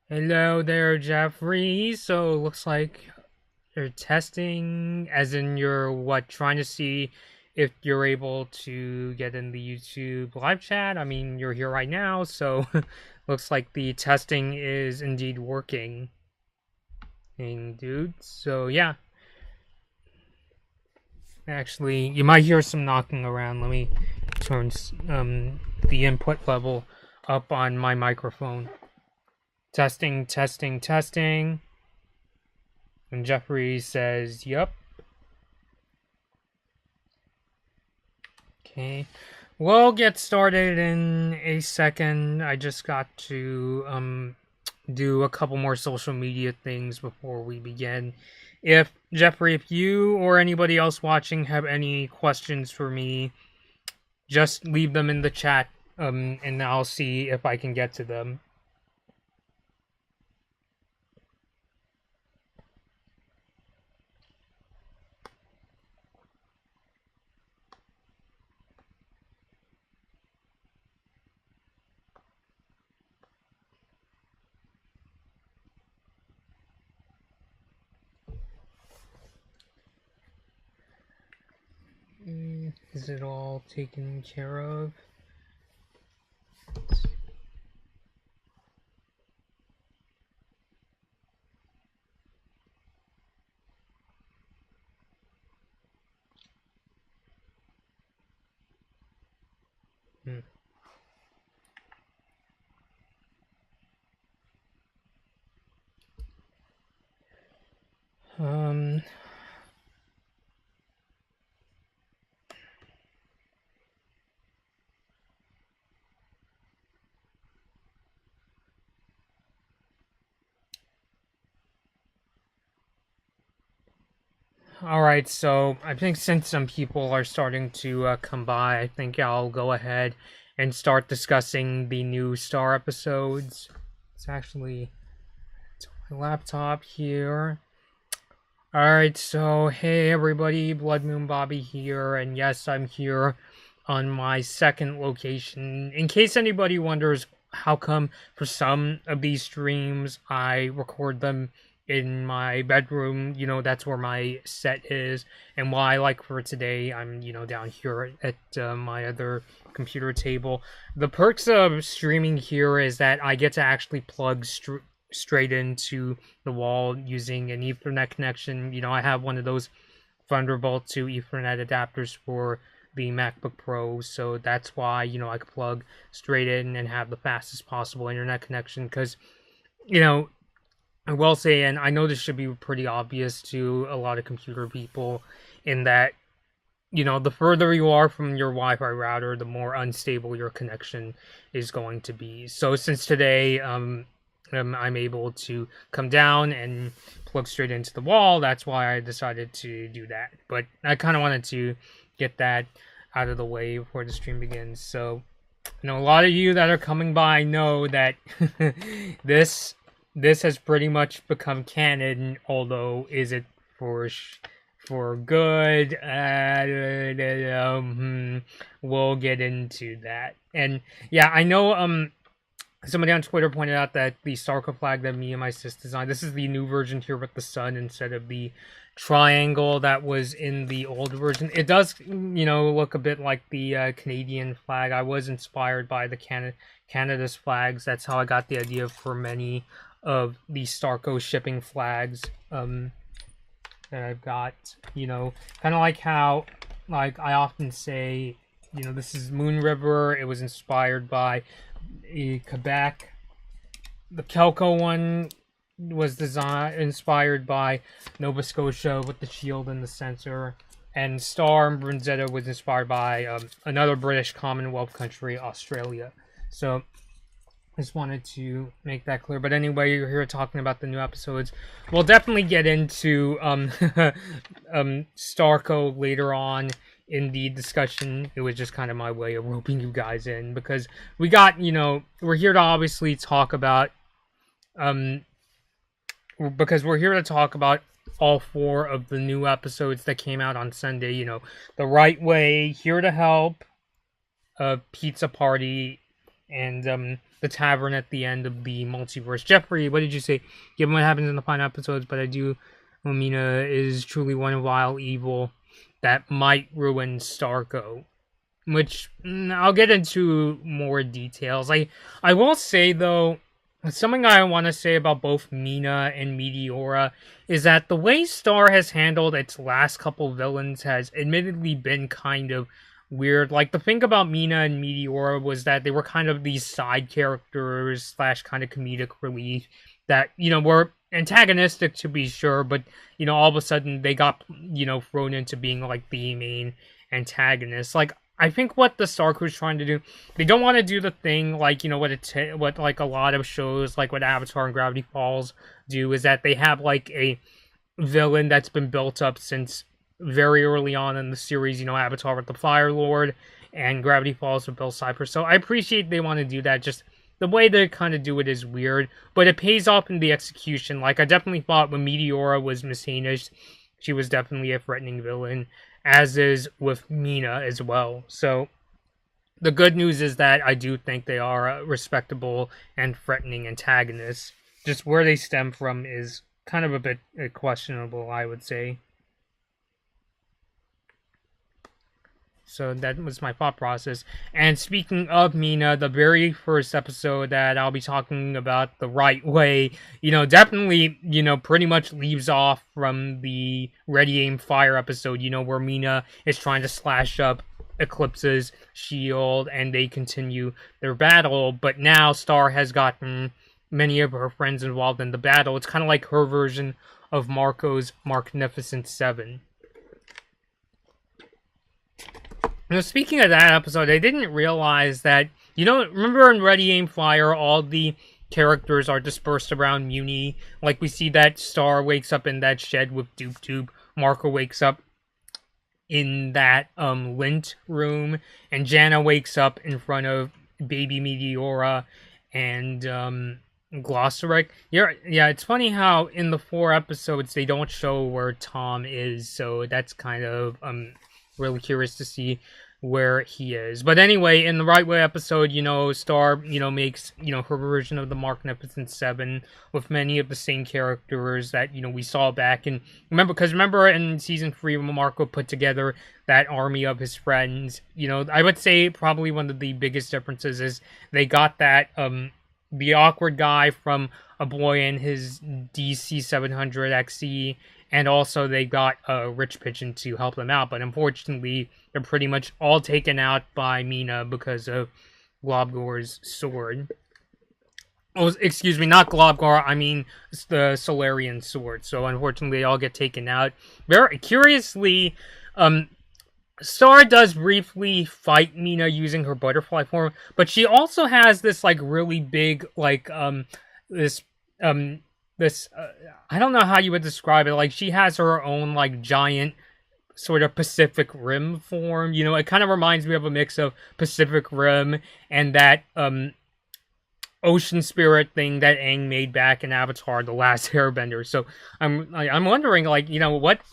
Hello there, Jeffrey. So looks like you're testing, as in you're trying to see if you're able to get in the YouTube live chat. I mean, you're here right now, so looks like the testing is indeed working. Dude. So yeah. Actually, you might hear some knocking around. Let me turn the input level up on my microphone. Testing, testing, testing. And Jeffrey says, "Yep." Okay. We'll get started in a second. I just got to do a couple more social media things before we begin. If Jeffrey, if you or anybody else watching have any questions for me, just leave them in the chat, and I'll see if I can get to them. Is it all taken care of? Hmm. Um. Alright, so I think since some people are starting to come by, I think I'll go ahead and start discussing the new Star episodes. It's actually my laptop here. Alright, so hey everybody, Blood Moon Bobby here, and yes, I'm here on my second location. In case anybody wonders how come for some of these streams I record them in my bedroom, that's where my set is, and why, like for today, I'm, down here at my other computer table. The perks of streaming here is that I get to actually plug straight into the wall using an Ethernet connection. I have one of those Thunderbolt to Ethernet adapters for the MacBook Pro, so that's why, I could plug straight in and have the fastest possible internet connection, because, I will say, and I know this should be pretty obvious to a lot of computer people, in that, the further you are from your Wi-Fi router, the more unstable your connection is going to be. So since today, I'm able to come down and plug straight into the wall, that's why I decided to do that. But I kind of wanted to get that out of the way before the stream begins. So, a lot of you that are coming by know that this has pretty much become canon, although is it for good? We'll get into that. And yeah, I know somebody on Twitter pointed out that the Starco flag that me and my sis designed, this is the new version here with the sun instead of the triangle that was in the old version. It does, look a bit like the Canadian flag. I was inspired by the Canada's flags. That's how I got the idea for many of the Starco shipping flags that I've got. Kind of like how, like I often say, this is Moon River. It was inspired by Quebec. The Kelco one was inspired by Nova Scotia with the shield and the sensor, and Star and Brunzetta was inspired by another British Commonwealth country, Australia. So I just wanted to make that clear. But anyway, you're here talking about the new episodes. We'll definitely get into Starco later on in the discussion. It was just kind of my way of roping you guys in, because we got, we're here to obviously talk about because we're here to talk about all 4 of the new episodes that came out on Sunday. The Right Way, Here to Help, Pizza Party, and the tavern at the end of the multiverse. Jeffrey, what did you say? Given what happens in the final episodes, but I do. Mina is truly one vile evil that might ruin Starco. Which I'll get into more details. I will say though, something I want to say about both Mina and Meteora is that the way Star has handled its last couple villains has admittedly been kind of weird. Like, the thing about Mina and Meteora was that they were kind of these side characters slash kind of comedic relief that, were antagonistic to be sure, but, all of a sudden they got, thrown into being, like, the main antagonist. Like, I think what the Starco is trying to do, they don't want to do the thing like, what like a lot of shows, like what Avatar and Gravity Falls do, is that they have like a villain that's been built up since very early on in the series, Avatar with the Fire Lord and Gravity Falls with Bill Cipher. So I appreciate they want to do that, just the way they kind of do it is weird, but it pays off in the execution. Like, I definitely thought when Meteora was mismanaged, she was definitely a threatening villain, as is with Mina as well. So the good news is that I do think they are respectable and threatening antagonists. Just where they stem from is kind of a bit questionable, I would say. So that was my thought process. And speaking of Mina, the very first episode that I'll be talking about the right way, definitely, pretty much leaves off from the Ready Aim Fire episode, where Mina is trying to slash up Eclipse's shield and they continue their battle. But now Star has gotten many of her friends involved in the battle. It's kind of like her version of Marco's Magnificent Seven. Speaking of that episode, I didn't realize that, remember in Ready Aim Fire, all the characters are dispersed around Muni. Like, we see that Star wakes up in that shed with Doop Doop. Marco wakes up in that lint room. And Jana wakes up in front of Baby Meteora and Glossaric. Yeah, it's funny how in the 4 episodes they don't show where Tom is. So that's kind of really curious to see where he is. But anyway, in the Right Way episode, Star, makes, her version of the Magnificent Seven with many of the same characters that, we saw back in... Remember in Season 3 when Marco put together that army of his friends, I would say probably one of the biggest differences is they got that, the awkward guy from A Boy and His DC-700 XE, and also they got a Rich Pigeon to help them out, but unfortunately they're pretty much all taken out by Mina because of Globgor's sword. Oh, excuse me, not Globgor, I mean the Solarian sword. So unfortunately they all get taken out. Very curiously, Star does briefly fight Mina using her butterfly form, but she also has this like really big this I don't know how you would describe it. Like, she has her own like giant sort of Pacific Rim form. It kind of reminds me of a mix of Pacific Rim and that ocean spirit thing that Aang made back in Avatar: The Last Airbender. So I'm wondering, like,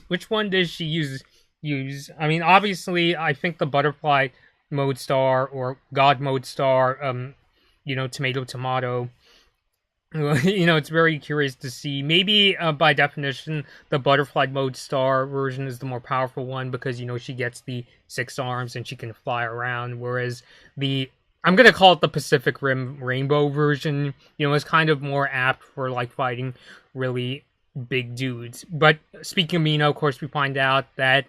which one does she use? I mean, obviously, I think the butterfly mode Star or God mode Star, tomato. It's very curious to see. Maybe, by definition, the butterfly mode Star version is the more powerful one because, she gets the 6 arms and she can fly around, whereas I'm gonna call it the Pacific Rim Rainbow version, is kind of more apt for, like, fighting really big dudes. But speaking of Mina, of course, we find out that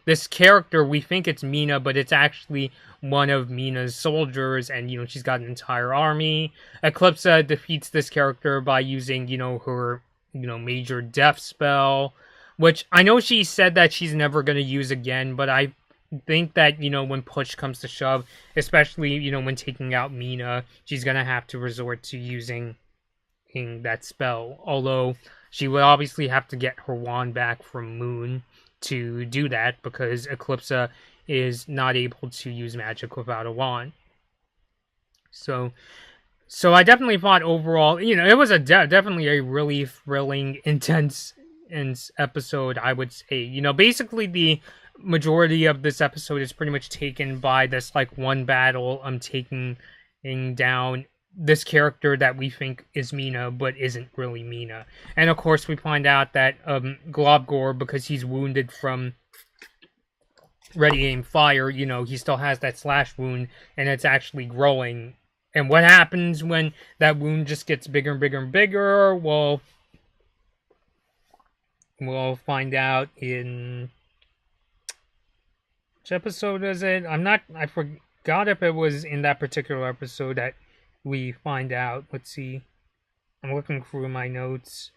this character, we think it's Mina, but it's actually one of Mina's soldiers, and she's got an entire army. Eclipse defeats this character by using her major death spell, which I know she said that she's never going to use again, but I think that when push comes to shove, especially when taking out Mina, she's going to have to resort to using that spell, although she would obviously have to get her wand back from Moon to do that, because Eclipse is not able to use magic without a wand. So I definitely thought overall, it was definitely a really thrilling, intense episode, I would say. Basically the majority of this episode is pretty much taken by this, like, one battle taking down this character that we think is Mina, but isn't really Mina. And of course, we find out that Globgor, because he's wounded from Ready Aim Fire, he still has that slash wound, and it's actually growing. And what happens when that wound just gets bigger and bigger and bigger? Well, we'll find out in... which episode is it? I forgot if it was in that particular episode that we find out. Let's see. I'm looking through my notes.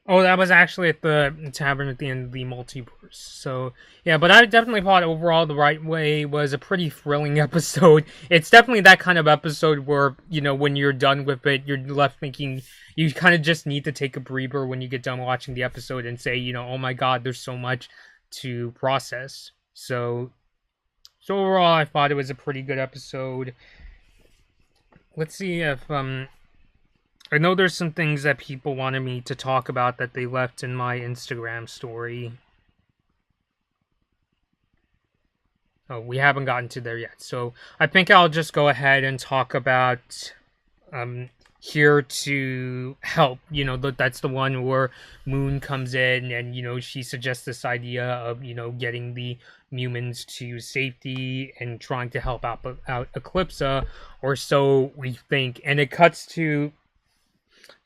Oh, that was actually at the tavern at the end of the Multiverse. So, yeah, but I definitely thought overall The Right Way was a pretty thrilling episode. It's definitely that kind of episode where, when you're done with it, you're left thinking you kind of just need to take a breather when you get done watching the episode and say, oh my god, there's so much to process. So overall, I thought it was a pretty good episode. Let's see if, I know there's some things that people wanted me to talk about that they left in my Instagram story. Oh, we haven't gotten to there yet. So I think I'll just go ahead and talk about Here to Help. That's the one where Moon comes in and, she suggests this idea of, getting the humans to safety and trying to help out Eclipsa, or so we think. And it cuts to...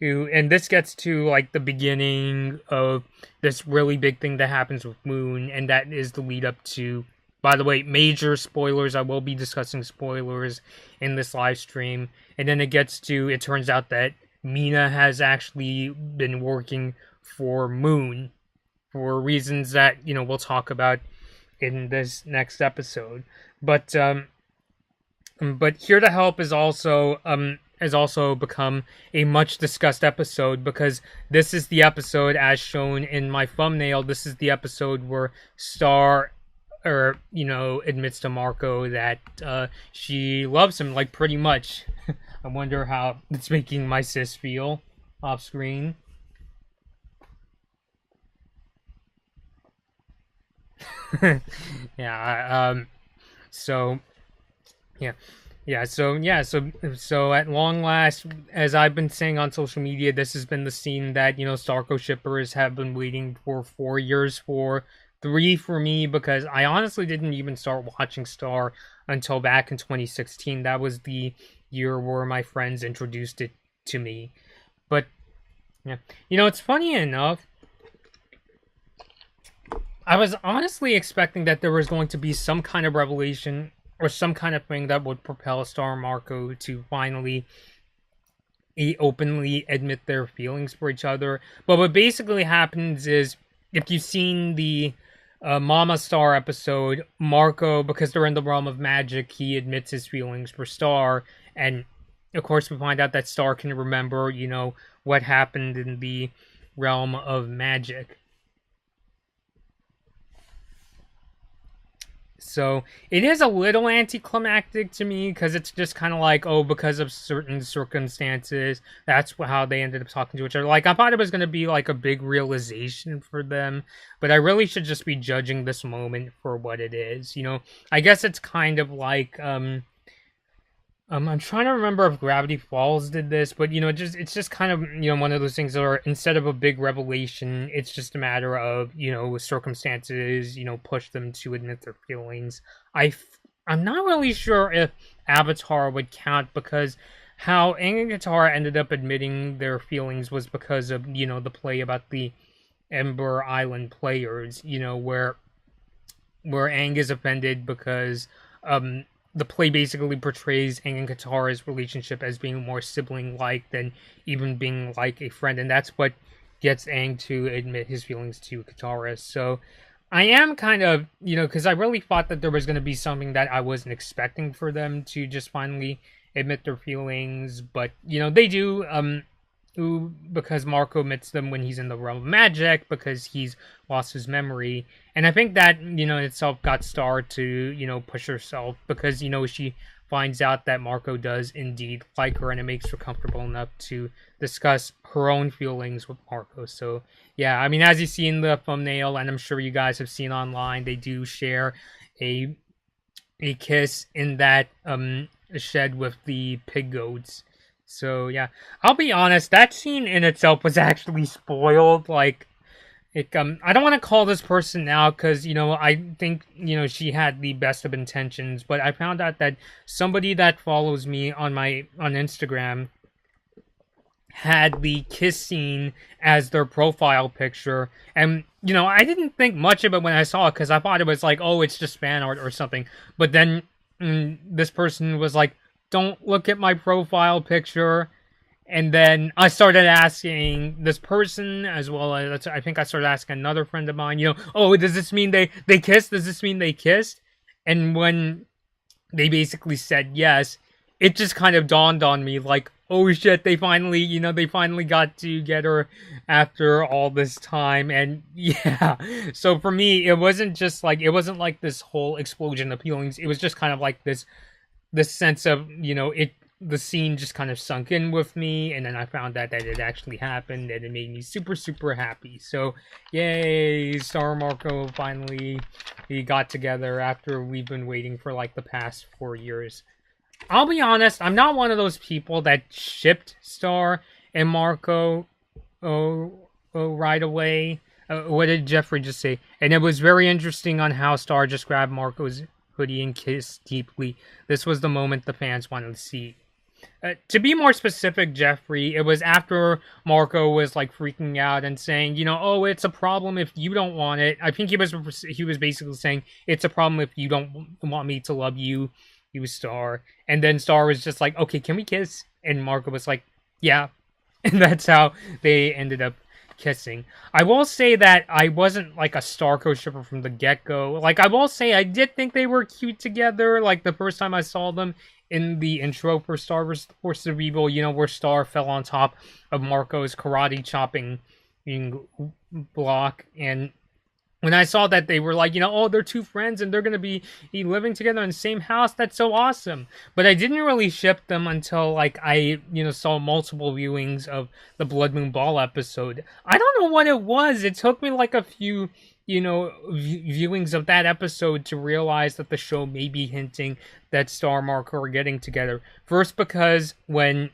and this gets to like the beginning of this really big thing that happens with Moon, and that is the lead up to, by the way, major spoilers. I will be discussing spoilers in this live stream. And then it turns out that Mina has actually been working for Moon for reasons that, we'll talk about in this next episode. But Here to Help is also has also become a much discussed episode, because this is the episode, as shown in my thumbnail, this is the episode where Star admits to Marco that she loves him, like, pretty much. I wonder how it's making my sis feel off screen. So at long last, as I've been saying on social media, this has been the scene that, Starco shippers have been waiting for 4 years for. 3 for me, because I honestly didn't even start watching Star until back in 2016. That was the year where my friends introduced it to me. But, yeah. It's funny enough, I was honestly expecting that there was going to be some kind of revelation or some kind of thing that would propel Star and Marco to finally openly admit their feelings for each other. But what basically happens is, if you've seen the Mama Star episode, Marco, because they're in the realm of magic, he admits his feelings for Star. And, of course, we find out that Star can remember, what happened in the realm of magic. So it is a little anticlimactic to me, because it's just kind of like, oh, because of certain circumstances, that's how they ended up talking to each other. Like, I thought it was going to be like a big realization for them, but I really should just be judging this moment for what it is. I guess it's kind of like, I'm trying to remember if Gravity Falls did this, but it's just kind of one of those things where instead of a big revelation, it's just a matter of circumstances push them to admit their feelings. I'm not really sure if Avatar would count, because how Aang and Katara ended up admitting their feelings was because of the play about the Ember Island players, where Aang is offended because the play basically portrays Aang and Katara's relationship as being more sibling-like than even being like a friend, and that's what gets Aang to admit his feelings to Katara. So I am kind of, because I really thought that there was going to be something that I wasn't expecting for them to just finally admit their feelings, but, they do, because Marco admits them when he's in the realm of magic, because he's lost his memory. And I think that, itself got Star to, push herself, because, she finds out that Marco does indeed like her, and it makes her comfortable enough to discuss her own feelings with Marco. So yeah, I mean, as you see in the thumbnail, and I'm sure you guys have seen online, they do share a kiss in that shed with the pig goats. So yeah, I'll be honest, that scene in itself was actually spoiled. Like, I don't want to call this person out because, I think, she had the best of intentions, but I found out that somebody that follows me on Instagram had the kiss scene as their profile picture, and, I didn't think much of it when I saw it because I thought it was like, oh, it's just fan art or something, but then this person was like, don't look at my profile picture. And then I started asking this person, as well as I think I started asking another friend of mine, oh, does this mean they kissed? Does this mean they kissed? And when they basically said yes, it just kind of dawned on me, like, oh shit, they finally got together after all this time. And yeah, so for me, it wasn't like this whole explosion of feelings. It was just kind of like this sense of, the scene just kind of sunk in with me, and then I found out that it actually happened, and it made me super, super happy. So, yay, Star and Marco finally got together after we've been waiting for like the past 4 years. I'll be honest, I'm not one of those people that shipped Star and Marco right away. What did Jeffrey just say? And it was very interesting on how Star just grabbed Marco's hoodie and kissed deeply. This was the moment the fans wanted to see. To be more specific, Jeffrey, it was after Marco was like freaking out and saying, oh, it's a problem if you don't want it. I think he was basically saying it's a problem if you don't want me to love you, Star. And then Star was just like, okay, can we kiss? And Marco was like, yeah. And that's how they ended up kissing. I will say that I wasn't like a Starco shipper from the get-go. Like, I will say I did think they were cute together. Like, the first time I saw them in the intro for Star vs. Forces of Evil, where Star fell on top of Marco's karate chopping block. And when I saw that they were like, oh, they're two friends and they're going to be living together in the same house, that's so awesome. But I didn't really ship them until, like, I, saw multiple viewings of the Blood Moon Ball episode. I don't know what it was. It took me, like, a few, viewings of that episode to realize that the show may be hinting that Star and Marco are getting together. First, because when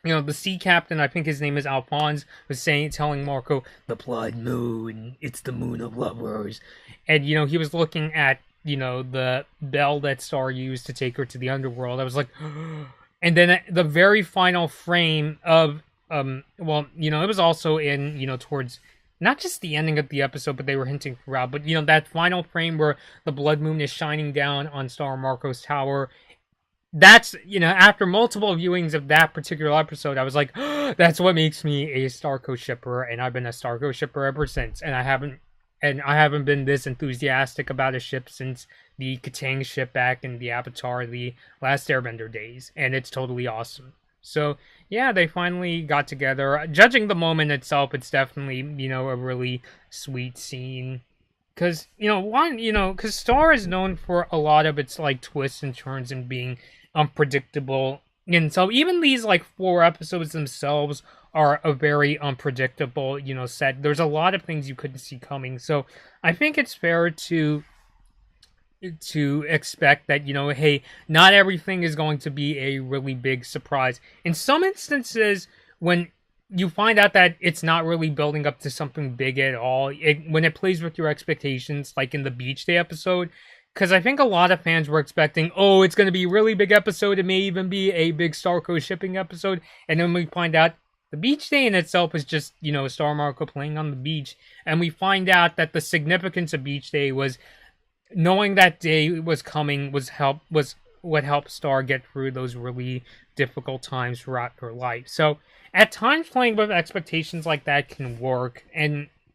the sea captain, I think his name is Alphonse, was telling Marco, the blood moon, it's the moon of lovers. And, he was looking at, the bell that Star used to take her to the underworld. I was like, and then the very final frame of, it was also in, towards not just the ending of the episode, but they were hinting throughout. But, that final frame where the blood moon is shining down on Star and Marco's tower, that's, after multiple viewings of that particular episode, I was like, oh, that's what makes me a Starco shipper, and I've been a Starco shipper ever since, and I haven't been this enthusiastic about a ship since the Katang ship back in the Avatar, the Last Airbender days, and it's totally awesome. So, yeah, they finally got together. Judging the moment itself, it's definitely, a really sweet scene. Because, because Star is known for a lot of its, like, twists and turns and being unpredictable. And so even these, like, 4 episodes themselves are a very unpredictable, set. There's a lot of things you couldn't see coming. So I think it's fair to expect that, hey, not everything is going to be a really big surprise. In some instances, when you find out that it's not really building up to something big at all, when it plays with your expectations, like in the Beach Day episode, because I think a lot of fans were expecting, oh, it's going to be a really big episode, it may even be a big Starco shipping episode, and then we find out the Beach Day in itself is just, Star Marco playing on the beach, and we find out that the significance of Beach Day was knowing that day was coming was what helped Star get through those really difficult times throughout her life. So at times playing with expectations like that can work,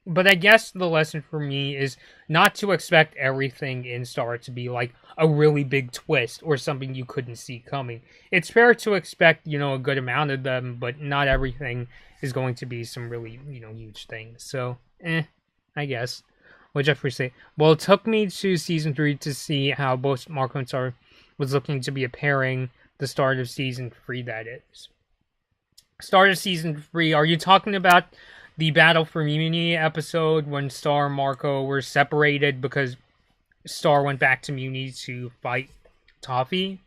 but I guess the lesson for me is not to expect everything in Star to be like a really big twist or something you couldn't see coming. It's fair to expect, a good amount of them, but not everything is going to be some really, huge things. So, I guess. What Jeffrey say? Well, it took me to season 3 to see how both Marco and Star was looking to be appearing the start of season 3, that is. Start of season 3, are you talking about the Battle for Muni episode when Star and Marco were separated because Star went back to Muni to fight Toffee?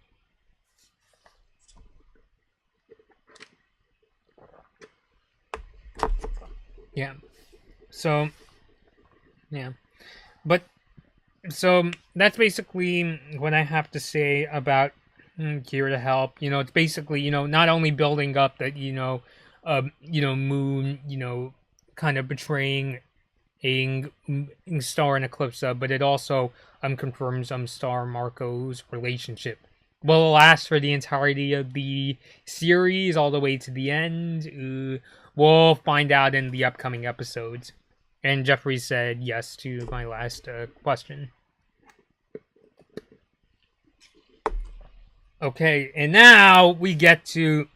Yeah. So, yeah. But, so, that's basically what I have to say about Here to Help. You know, it's basically, you know, not only building up that, Moon, kind of betraying Star and Eclipsa, but it also confirms Star and Marco's relationship. Will it last for the entirety of the series, all the way to the end? We'll find out in the upcoming episodes. And Jeffrey said yes to my last question. Okay, and now we get to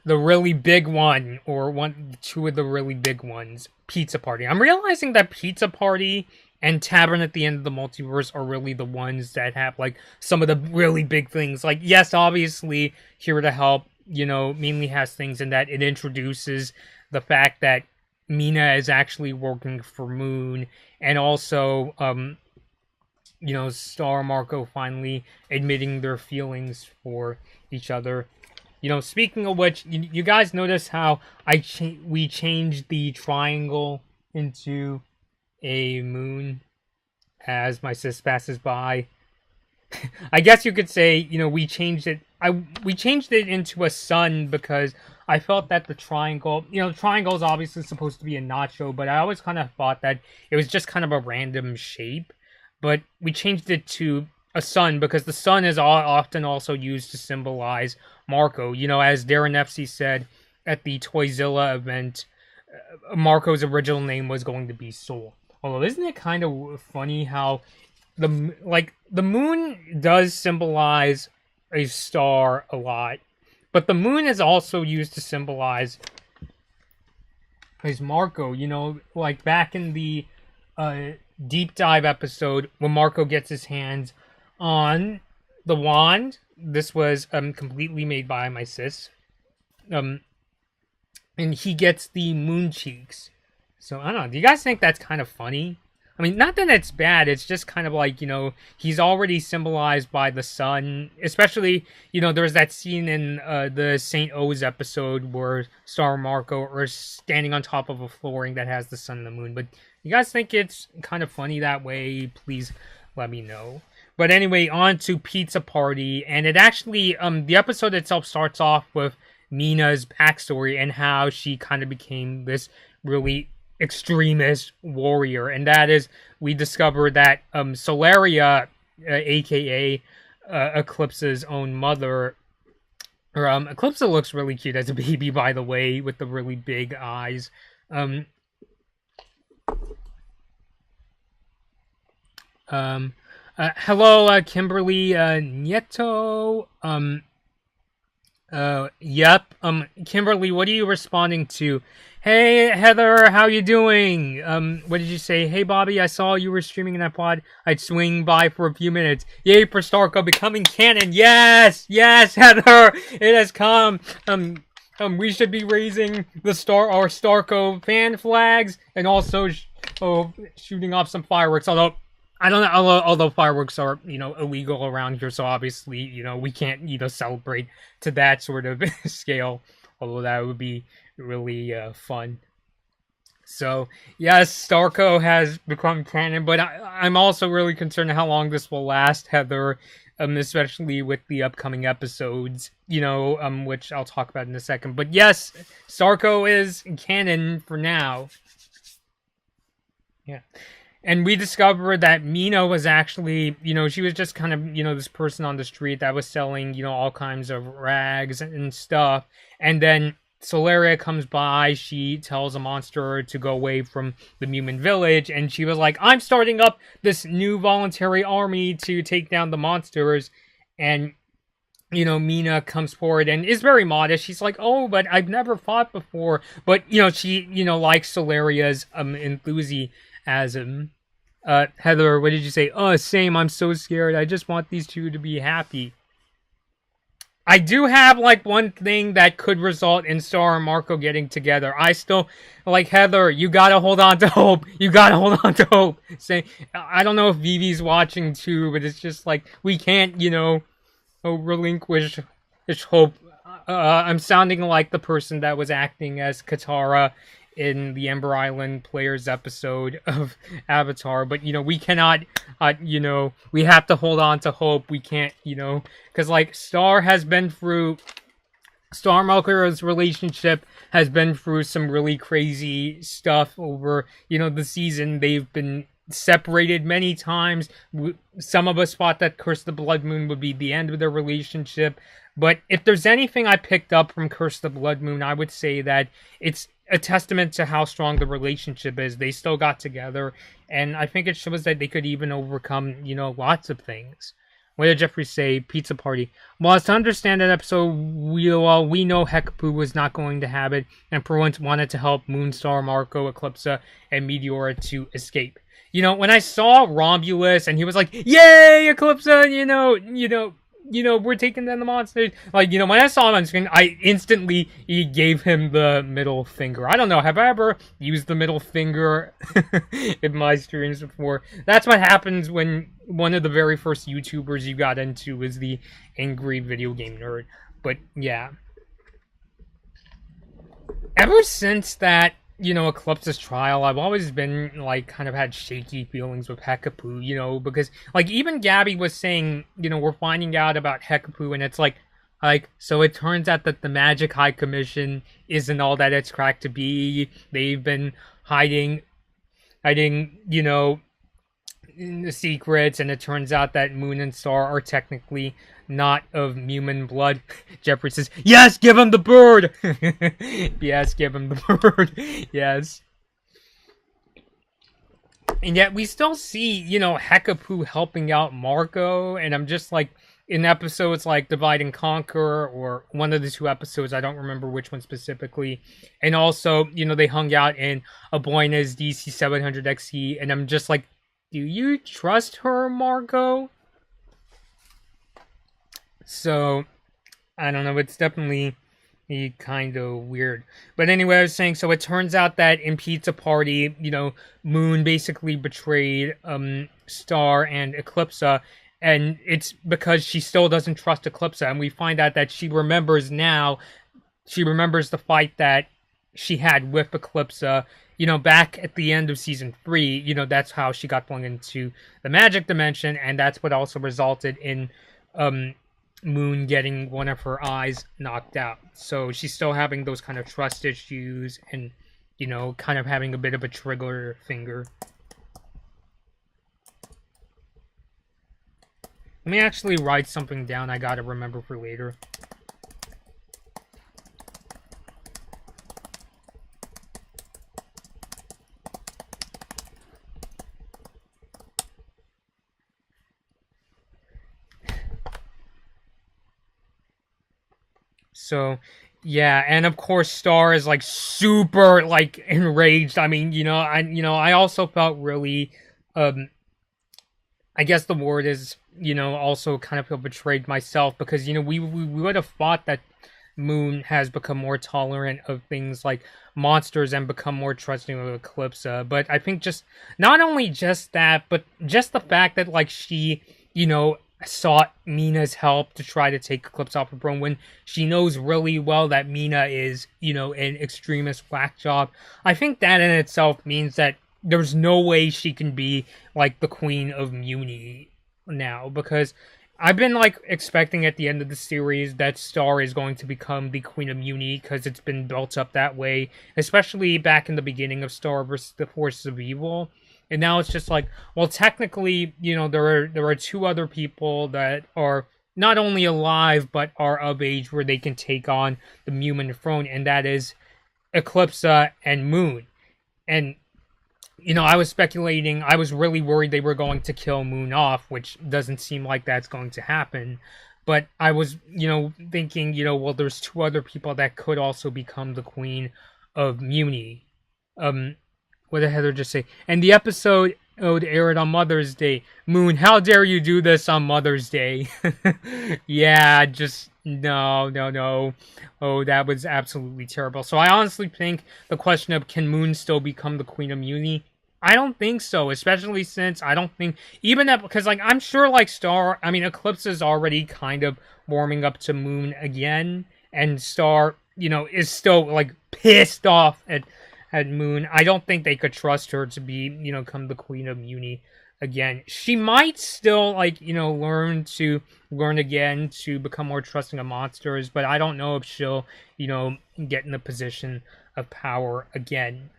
the really big one, or two of the really big ones, Pizza Party. I'm realizing that Pizza Party and Tavern at the End of the Multiverse are really the ones that have, like, some of the really big things. Like, yes, obviously, Here to Help, mainly has things in that it introduces the fact that Mina is actually working for Moon, and also, Star and Marco finally admitting their feelings for each other. Speaking of which, you guys notice how we changed the triangle into a moon as my sis passes by. I guess you could say, we changed it. We changed it into a sun because I felt that the triangle, the triangle is obviously supposed to be a nacho, but I always kind of thought that it was just kind of a random shape. But we changed it to a sun because the sun is often also used to symbolize Marco. As Darren FC said at the Toyzilla event, Marco's original name was going to be Soul. Although, isn't it kind of funny how the moon does symbolize a star a lot, but the moon is also used to symbolize Marco. Like back in the deep dive episode when Marco gets his hands on the wand. This was completely made by my sis. And he gets the moon cheeks. So I don't know. Do you guys think that's kind of funny? I mean, not that it's bad. It's just kind of like, he's already symbolized by the sun. Especially, there's that scene in the St. O's episode where Star and Marco are standing on top of a flooring that has the sun and the moon. But you guys think it's kind of funny that way? Please let me know. But anyway, on to Pizza Party. And it actually, the episode itself starts off with Mina's backstory and how she kind of became this really extremist warrior. And that is, we discover that Solaria, aka Eclipsa's own mother, or Eclipsa looks really cute as a baby, by the way, with the really big eyes. Hello, Kimberly Nieto. Yep. Kimberly, what are you responding to? Hey, Heather, how you doing? What did you say? Hey, Bobby, I saw you were streaming in that pod. I'd swing by for a few minutes. Yay for Starco becoming canon. Yes, Heather, it has come. We should be raising our Starco fan flags and also shooting off some fireworks. Although I don't know, although fireworks are, illegal around here, so obviously, we can't, celebrate to that sort of scale, although that would be really fun. So, yes, Starco has become canon, but I'm also really concerned how long this will last, Heather, especially with the upcoming episodes, which I'll talk about in a second. But yes, Starco is canon for now. Yeah. And we discovered that Mina was actually, she was just kind of, this person on the street that was selling, all kinds of rags and stuff. And then Solaria comes by, she tells a monster to go away from the Mumin village, and she was like, I'm starting up this new voluntary army to take down the monsters. And, Mina comes forward and is very modest. She's like, oh, but I've never fought before. But, she, likes Solaria's enthusiasm. Heather, what did you say? Oh, same. I'm so scared. I just want these two to be happy. I do have like one thing that could result in Star and Marco getting together. I still like Heather. You gotta hold on to hope. You gotta hold on to hope. Say, I don't know if Vivi's watching too, but it's just like we can't, relinquish hope. I'm sounding like the person that was acting as Katara in the Ember Island Players episode of Avatar, but we cannot, we have to hold on to hope. We can't, because like Star Marco's relationship has been through some really crazy stuff over, the season. They've been separated many times. Some of us thought that Curse of the Blood Moon would be the end of their relationship. But if there's anything I picked up from Curse of the Blood Moon, I would say that it's a testament to how strong the relationship is. They still got together, and I think it shows that they could even overcome, lots of things. What did Jeffrey say? Pizza party. Well, to understand that episode, we know Hekapu was not going to have it, and for once wanted to help Moonstar, Marco, Eclipsa, and Meteora to escape. When I saw Romulus and he was like, "Yay, Eclipsa!" We're taking down the monsters. Like, when I saw him on screen, I instantly gave him the middle finger. I don't know, have I ever used the middle finger in my streams before? That's what happens when one of the very first YouTubers you got into is the angry video game nerd. But, yeah. Ever since that, Eclipse's trial, I've always been, like, kind of had shaky feelings with Hekapu, because, like, even Gabby was saying, we're finding out about Hekapu, and it's like, so it turns out that the Magic High Commission isn't all that it's cracked to be. They've been hiding, the secrets, and it turns out that Moon and Star are technically not of human blood. Jeffrey says, "Yes, give him the bird!" Yes, give him the bird. Yes. And yet we still see, Hekapu helping out Marco, and I'm just like, in episodes like Divide and Conquer, or one of the two episodes, I don't remember which one specifically, and also, they hung out in Aboina's DC 700 XE, and I'm just like, do you trust her, Marco? So, I don't know, it's definitely kind of weird. But anyway, I was saying, so it turns out that in Pizza Party, Moon basically betrayed Star and Eclipsa, and it's because she still doesn't trust Eclipsa, and we find out that she remembers the fight that she had with Eclipsa, back at the end of season 3, that's how she got flung into the magic dimension, and that's what also resulted in Moon getting one of her eyes knocked out. So she's still having those kind of trust issues and, kind of having a bit of a trigger finger. Let me actually write something down I gotta remember for later. So, yeah, and of course Star is like super like enraged. I mean, I also felt really I guess the word is, also kind of feel betrayed myself, because we would have thought that Moon has become more tolerant of things like monsters and become more trusting of Eclipsa. But I think just not only just that, but just the fact that like she, sought Mina's help to try to take Eclipse off her throne when she knows really well that Mina is, an extremist whack job. I think that in itself means that there's no way she can be like the Queen of Muni now, because I've been like expecting at the end of the series that Star is going to become the Queen of Muni, because it's been built up that way, especially back in the beginning of Star versus the Forces of Evil. And now it's just like, well, technically, there are two other people that are not only alive, but are of age where they can take on the Mumin throne, and that is Eclipsa and Moon. And, I was speculating, I was really worried they were going to kill Moon off, which doesn't seem like that's going to happen. But I was, thinking, well, there's two other people that could also become the Queen of Muni. What did Heather just say? And the episode to air it on Mother's Day. Moon, how dare you do this on Mother's Day? Yeah, just no. Oh, that was absolutely terrible. So I honestly think the question of can Moon still become the Queen of Muni? I don't think so, especially since I don't think even that because like I'm sure like Eclipse is already kind of warming up to Moon again, and Star, is still like pissed off at Moon. I don't think they could trust her to be, come the Queen of Muni again. She might still learn again to become more trusting of monsters, but I don't know if she'll, get in the position of power again.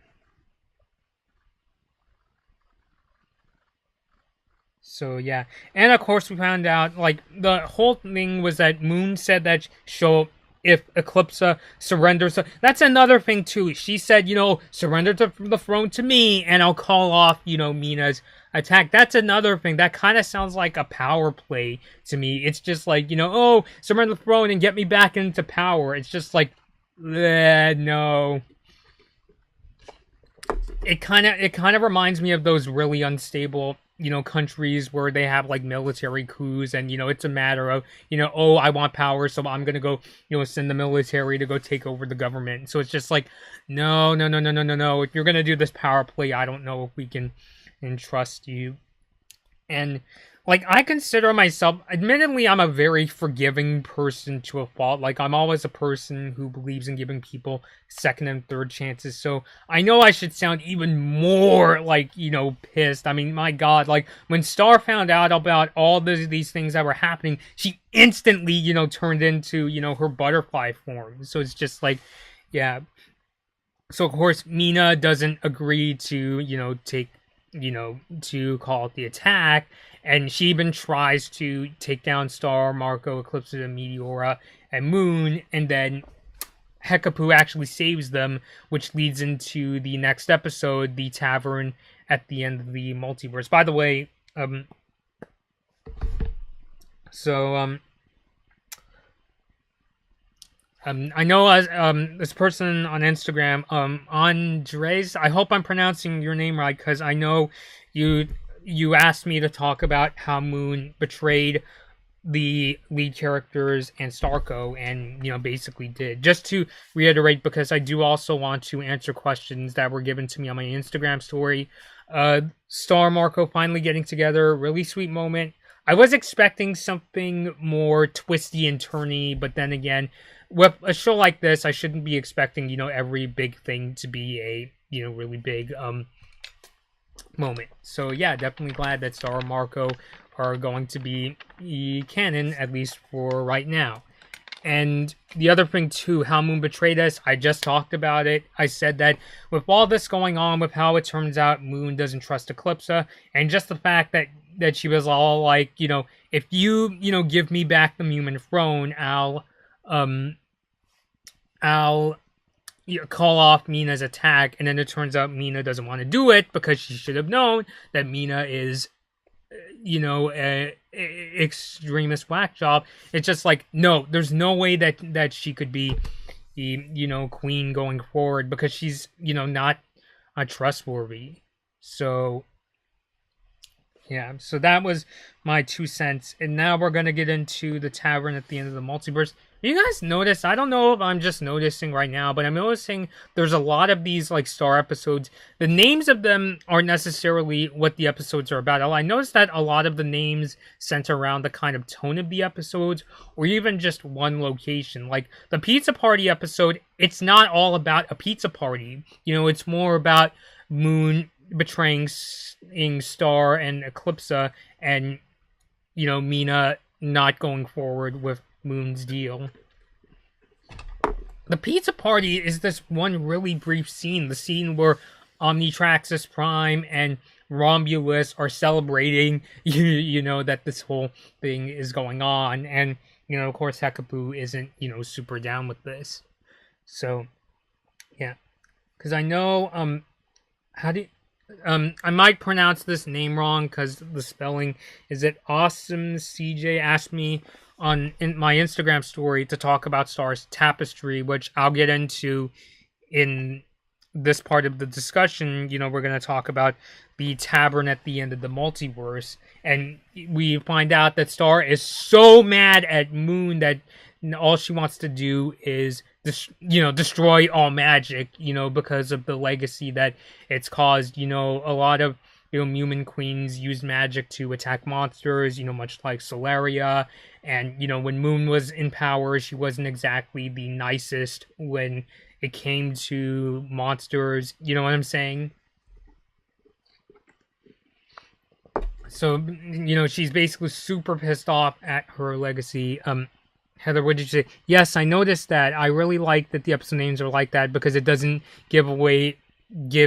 So yeah, and of course we found out like the whole thing was that Moon said that she'll if Eclipsa surrenders. That's another thing too. She said, surrender the throne to me, and I'll call off, Mina's attack. That's another thing. That kind of sounds like a power play to me. It's just like, oh, surrender the throne and get me back into power. It's just like, no. It kind of reminds me of those really unstable countries where they have like military coups and it's a matter of oh, I want power, so I'm gonna go send the military to go take over the government. So it's just like no, if you're gonna do this power play, I don't know if we can trust you. And like I consider myself, admittedly, I'm a very forgiving person to a fault. Like I'm always a person who believes in giving people second and third chances. So I know I should sound even more like, pissed. I mean, my God, like when Star found out about all these things that were happening, she instantly, turned into, her butterfly form. So it's just like, yeah. So of course, Mina doesn't agree to, to call it the attack. And she even tries to take down Star, Marco, Eclipse, and Meteora, and Moon, and then Hekapu actually saves them, which leads into the next episode, the tavern at the end of the multiverse. By the way, I know this person on Instagram, Andres, I hope I'm pronouncing your name right, because I know you asked me to talk about how Moon betrayed the lead characters and Starco, and basically did. Just to reiterate, because I do also want to answer questions that were given to me on my Instagram story. Star, Marco finally getting together, really sweet moment. I was expecting something more twisty and turny, but then again, with a show like this, I shouldn't be expecting every big thing to be a really big moment. So yeah, definitely glad that Star and Marco are going to be canon, at least for right now. And the other thing too, how Moon betrayed us, I just talked about it. I said that with all this going on, with how it turns out Moon doesn't trust Eclipsa, and just the fact that she was all like, if you give me back the human throne, I'll call off Mina's attack. And then it turns out Mina doesn't want to do it because she should have known that Mina is, a extremist whack job. It's just like, no, there's no way that she could be the, queen going forward, because she's, not trustworthy. So, yeah, so that was my 2 cents. And now we're going to get into the tavern at the end of the multiverse. You guys notice, I don't know if I'm just noticing right now, but I'm noticing there's a lot of these like Star episodes. The names of them aren't necessarily what the episodes are about. I noticed that a lot of the names center around the kind of tone of the episodes, or even just one location. Like the pizza party episode, it's not all about a pizza party. It's more about Moon betraying Star and Eclipsa, and Mina not going forward with Moon's deal. The pizza party is this one really brief scene, the scene where Omnitraxis Prime and Romulus are celebrating, that this whole thing is going on, and of course Hekapu isn't super down with this. So yeah, because I know I might pronounce this name wrong because the spelling is it awesome. CJ asked me in my Instagram story to talk about Star's Tapestry, which I'll get into in this part of the discussion, we're going to talk about the tavern at the end of the multiverse, and we find out that Star is so mad at Moon that all she wants to do is destroy all magic, because of the legacy that it's caused. A lot of Mumin queens use magic to attack monsters, much like Solaria. And when Moon was in power, she wasn't exactly the nicest when it came to monsters. You know what I'm saying? So, she's basically super pissed off at her legacy. Heather, what did you say? Yes, I noticed that. I really like that the episode names are like that because it doesn't give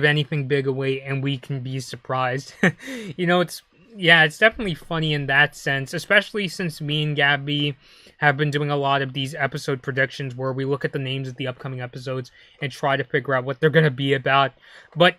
anything big away, and we can be surprised. It's definitely funny in that sense, especially since me and Gabby have been doing a lot of these episode predictions where we look at the names of the upcoming episodes and try to figure out what they're going to be about. But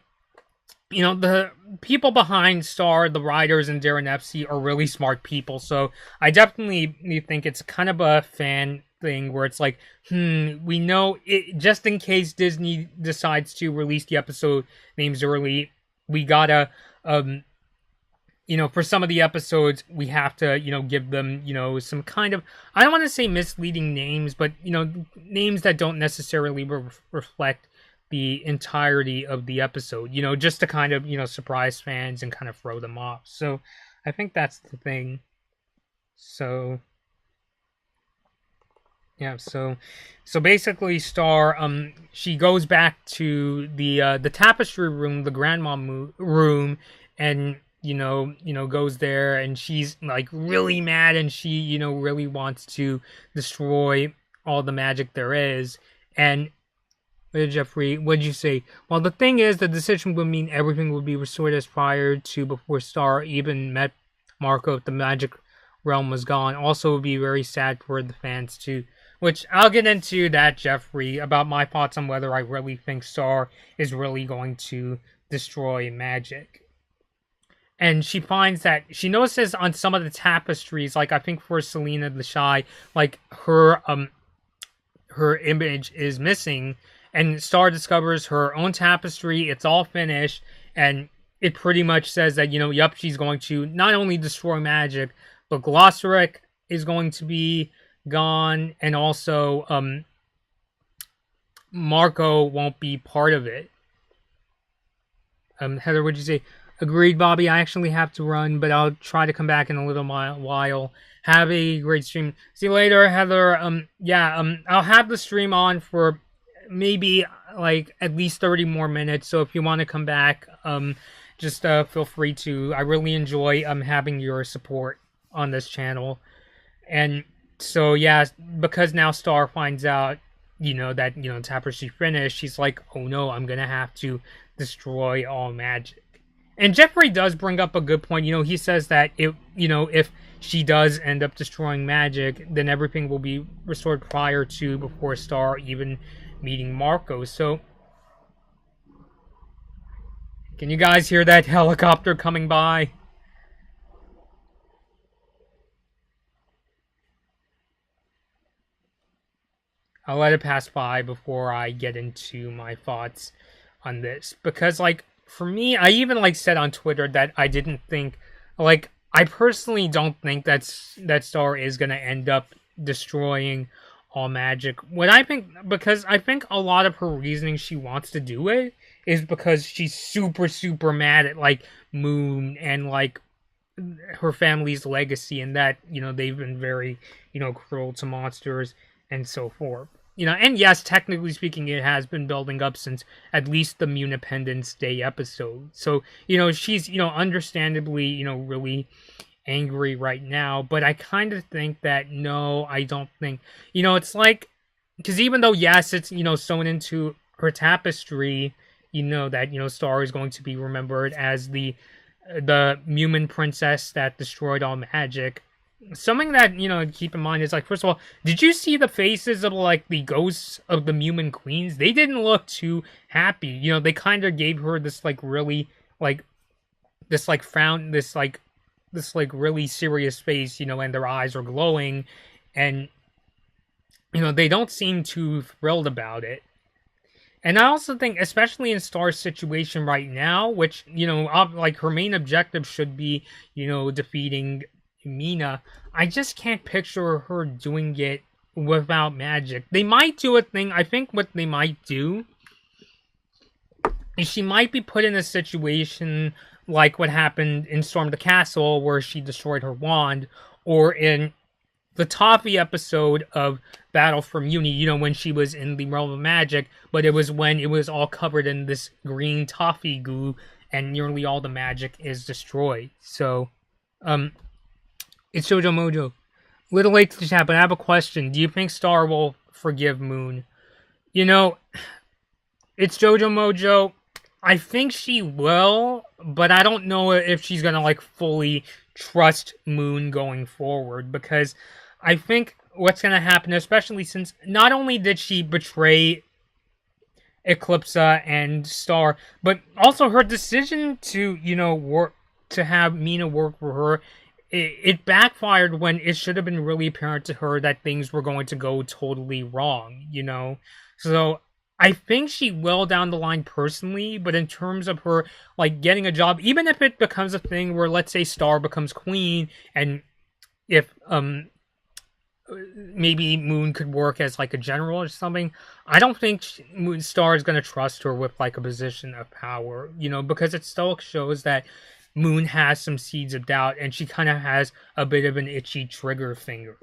the people behind Star, the writers, and Darren FC are really smart people, so I definitely think it's kind of a fan thing where it's like, we know it, just in case Disney decides to release the episode names early, we gotta, for some of the episodes, we have to, give them, some kind of, I don't want to say misleading names, but, names that don't necessarily reflect the entirety of the episode, just to kind of, surprise fans and kind of throw them off. So I think that's the thing. So yeah, so basically Star, she goes back to the tapestry room, the grandma room, and goes there, and she's like really mad, and she really wants to destroy all the magic there is. And Jeffrey, what'd you say? Well, the thing is, the decision would mean everything would be restored as prior to before Star even met Marco if the magic realm was gone. Also, it would be very sad for the fans too. Which, I'll get into that, Jeffrey, about my thoughts on whether I really think Star is really going to destroy magic. And she finds that, she notices on some of the tapestries, like I think for Selena the Shy, like her image is missing. And Star discovers her own tapestry. It's all finished. And it pretty much says that, yup, she's going to not only destroy magic, but Glossaric is going to be gone. And also, Marco won't be part of it. Heather, what'd you say? Agreed, Bobby. I actually have to run, but I'll try to come back in a little while. Have a great stream. See you later, Heather. I'll have the stream on for maybe like at least 30 more minutes, so if you want to come back, just feel free to. I really enjoy having your support on this channel. And so yeah, because now Star finds out that tapestry finished, she's like, oh no, I'm gonna have to destroy all magic. And Jeffrey does bring up a good point. He says that if she does end up destroying magic, then everything will be restored prior to before Star even meeting Marco. So, can you guys hear that helicopter coming by? I'll let it pass by before I get into my thoughts on this. Because, for me, I even, said on Twitter that I didn't think, I personally don't think that Star is going to end up destroying all magic. What I think, because I think a lot of her reasoning she wants to do it is because she's super, super mad at, Moon and, her family's legacy, and that, they've been very, cruel to monsters and so forth. And yes, technically speaking, it has been building up since at least the Munipendence Day episode. So, she's, understandably, really angry right now. But I kind of think that, no, I don't think, it's because even though, yes, it's, sewn into her tapestry, that, Star is going to be remembered as the Mumin princess that destroyed all magic. Something that, keep in mind is, first of all, did you see the faces of, the ghosts of the Mumin queens? They didn't look too happy. They kind of gave her this, really, this, frown, this, really serious face, and their eyes are glowing, and, they don't seem too thrilled about it. And I also think, especially in Star's situation right now, which, like her main objective should be, defeating Mina, I just can't picture her doing it without magic. They might do a thing, I think what they might do is she might be put in a situation like what happened in Storm the Castle, where she destroyed her wand, or in the Toffee episode of Battle for Muni, when she was in the realm of magic, but it was when it was all covered in this green toffee goo, and nearly all the magic is destroyed. So, it's Jojo Mojo. Little late to chat, but I have a question. Do you think Star will forgive Moon? It's Jojo Mojo. I think she will, but I don't know if she's gonna fully trust Moon going forward, because I think what's gonna happen, especially since not only did she betray Eclipsa and Star, but also her decision to work to have Mina work for her, it backfired when it should have been really apparent to her that things were going to go totally wrong. So I think she will down the line personally, but in terms of her getting a job, even if it becomes a thing where, let's say, Star becomes queen, and if maybe Moon could work as a general or something, I don't think Star is going to trust her with a position of power, because it still shows that Moon has some seeds of doubt, and she kind of has a bit of an itchy trigger finger,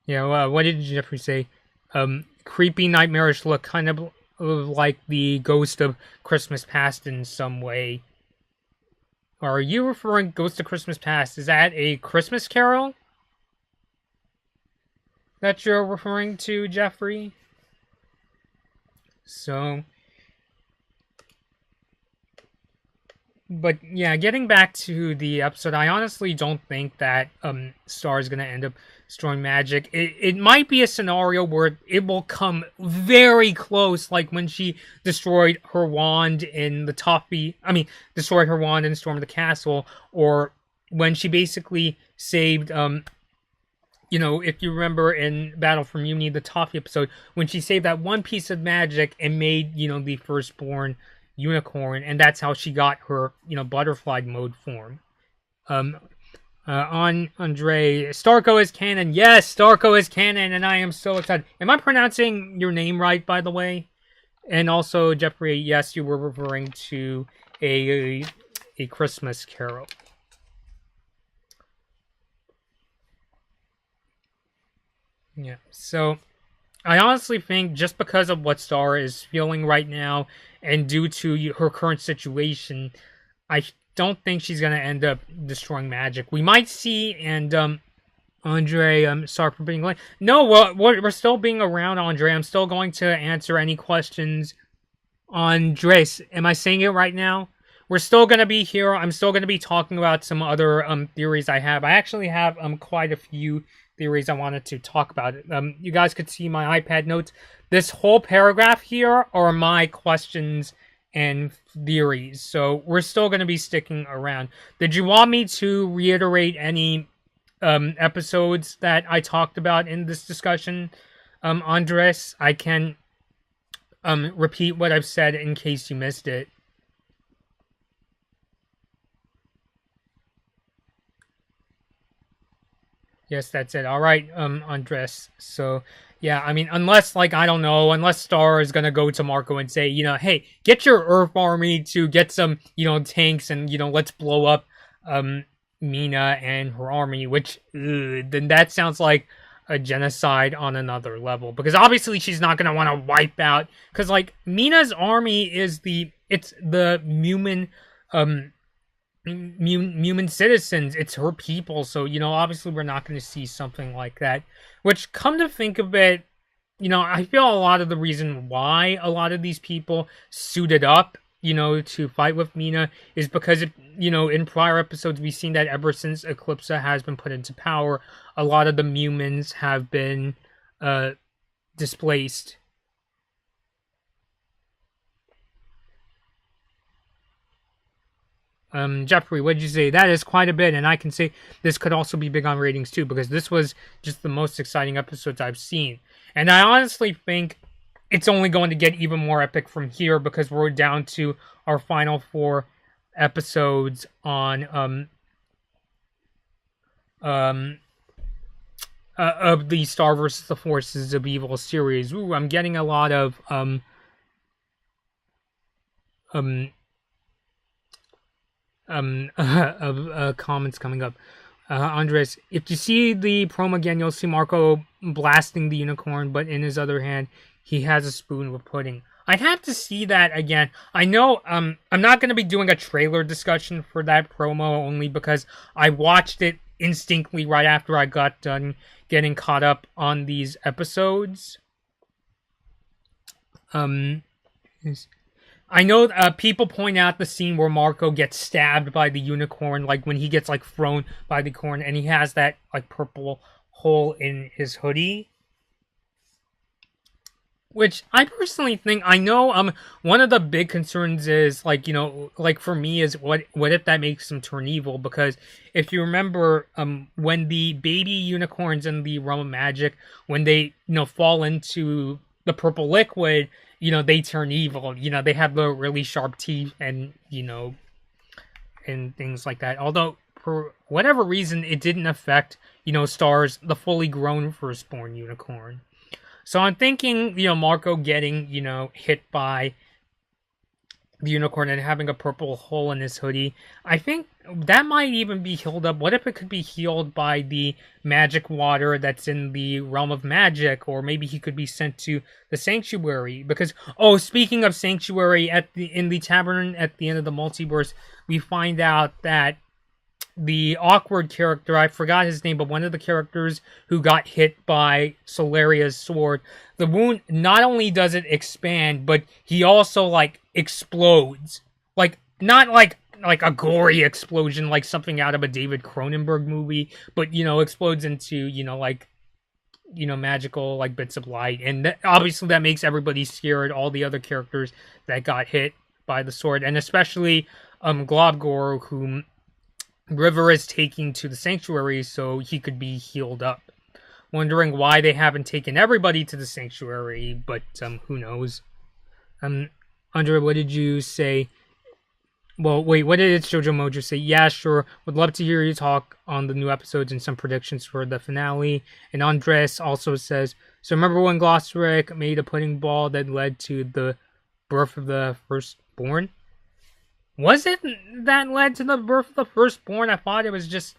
Yeah, what did Jeffrey say? Creepy, nightmarish look, kind of like the ghost of Christmas Past in some way. Are you referring Ghost of Christmas Past? Is that a Christmas Carol that you're referring to, Jeffrey? So, but yeah, getting back to the episode, I honestly don't think that Star is going to end up destroying magic. It might be a scenario where it will come very close, like when she destroyed her wand in the destroyed her wand in Storm of the Castle, or when she basically saved, if you remember in Battle for Muni, the Toffee episode, when she saved that one piece of magic and made, the firstborn unicorn, and that's how she got her, butterfly mode form. Andre, Starco is canon. Yes, Starco is canon, and I am so excited. Am I pronouncing your name right, by the way? And also, Jeffrey, yes, you were referring to a Christmas Carol. Yeah, so I honestly think just because of what Star is feeling right now, and due to her current situation, I don't think she's going to end up destroying magic. We might see, and Andre, sorry for being late. No, we're still being around, Andre. I'm still going to answer any questions. Andres, am I saying it right now? We're still going to be here. I'm still going to be talking about some other theories I have. I actually have quite a few theories I wanted to talk about. You guys could see my iPad notes. This whole paragraph here are my questions and theories, so we're still going to be sticking around. Did you want me to reiterate any episodes that I talked about in this discussion, Andres? I can repeat what I've said in case you missed it. Yes, that's it. All right, Andres. So, yeah, I mean, unless, I don't know, unless Star is gonna go to Marco and say, hey, get your Earth army to get some, tanks and, let's blow up, Mina and her army, which, then that sounds like a genocide on another level. Because obviously she's not gonna want to wipe out, because, Mina's army is the Mumin, Mumin citizens. It's her people, so obviously we're not going to see something like that. Which, come to think of it, I feel a lot of the reason why a lot of these people suited up, to fight with Mina is because in prior episodes we've seen that ever since Eclipsa has been put into power, a lot of the Mumins have been displaced. Jeffrey, what did you say? That is quite a bit, and I can say this could also be big on ratings too, because this was just the most exciting episodes I've seen. And I honestly think it's only going to get even more epic from here, because we're down to our final 4 episodes on of the Star vs. the Forces of Evil series. Ooh, I'm getting a lot of comments coming up. Andres, if you see the promo again, you'll see Marco blasting the unicorn, but in his other hand, he has a spoon with pudding. I'd have to see that again. I know I'm not going to be doing a trailer discussion for that promo, only because I watched it instinctively right after I got done getting caught up on these episodes. I know people point out the scene where Marco gets stabbed by the unicorn, like when he gets like thrown by the corn, and he has that like purple hole in his hoodie. Which I personally think, I know one of the big concerns is, like, you know, like for me is what if that makes him turn evil? Because if you remember, when the baby unicorns in the realm of magic, when they, you know, fall into the purple liquid, you know, they turn evil. You know, they have the really sharp teeth and, you know, and things like that. Although, for whatever reason, it didn't affect, you know, Star's, the fully grown firstborn unicorn. So I'm thinking, you know, Marco getting, you know, hit by the unicorn and having a purple hole in his hoodie, I think that might even be healed up. What if it could be healed by the magic water that's in the realm of magic? Or maybe he could be sent to the sanctuary. Because, oh, speaking of sanctuary, in the tavern at the end of the multiverse, we find out that the awkward character, I forgot his name, but one of the characters who got hit by Solaria's sword, the wound, not only does it expand, but he also, like, explodes. Like, not like a gory explosion, like something out of a David Cronenberg movie, but, you know, explodes into, you know, like, you know, magical, like, bits of light. And obviously that makes everybody scared, all the other characters that got hit by the sword, and especially Globgor, whom River is taking to the sanctuary so he could be healed up. Wondering why they haven't taken everybody to the sanctuary, but who knows. Andre, what did you say? Well, wait, what did Jojo Mojo say? Yeah, sure. Would love to hear you talk on the new episodes and some predictions for the finale. And Andres also says, so remember when Glossaric made a pudding ball that led to the birth of the firstborn? Was it that led to the birth of the firstborn? I thought it was just...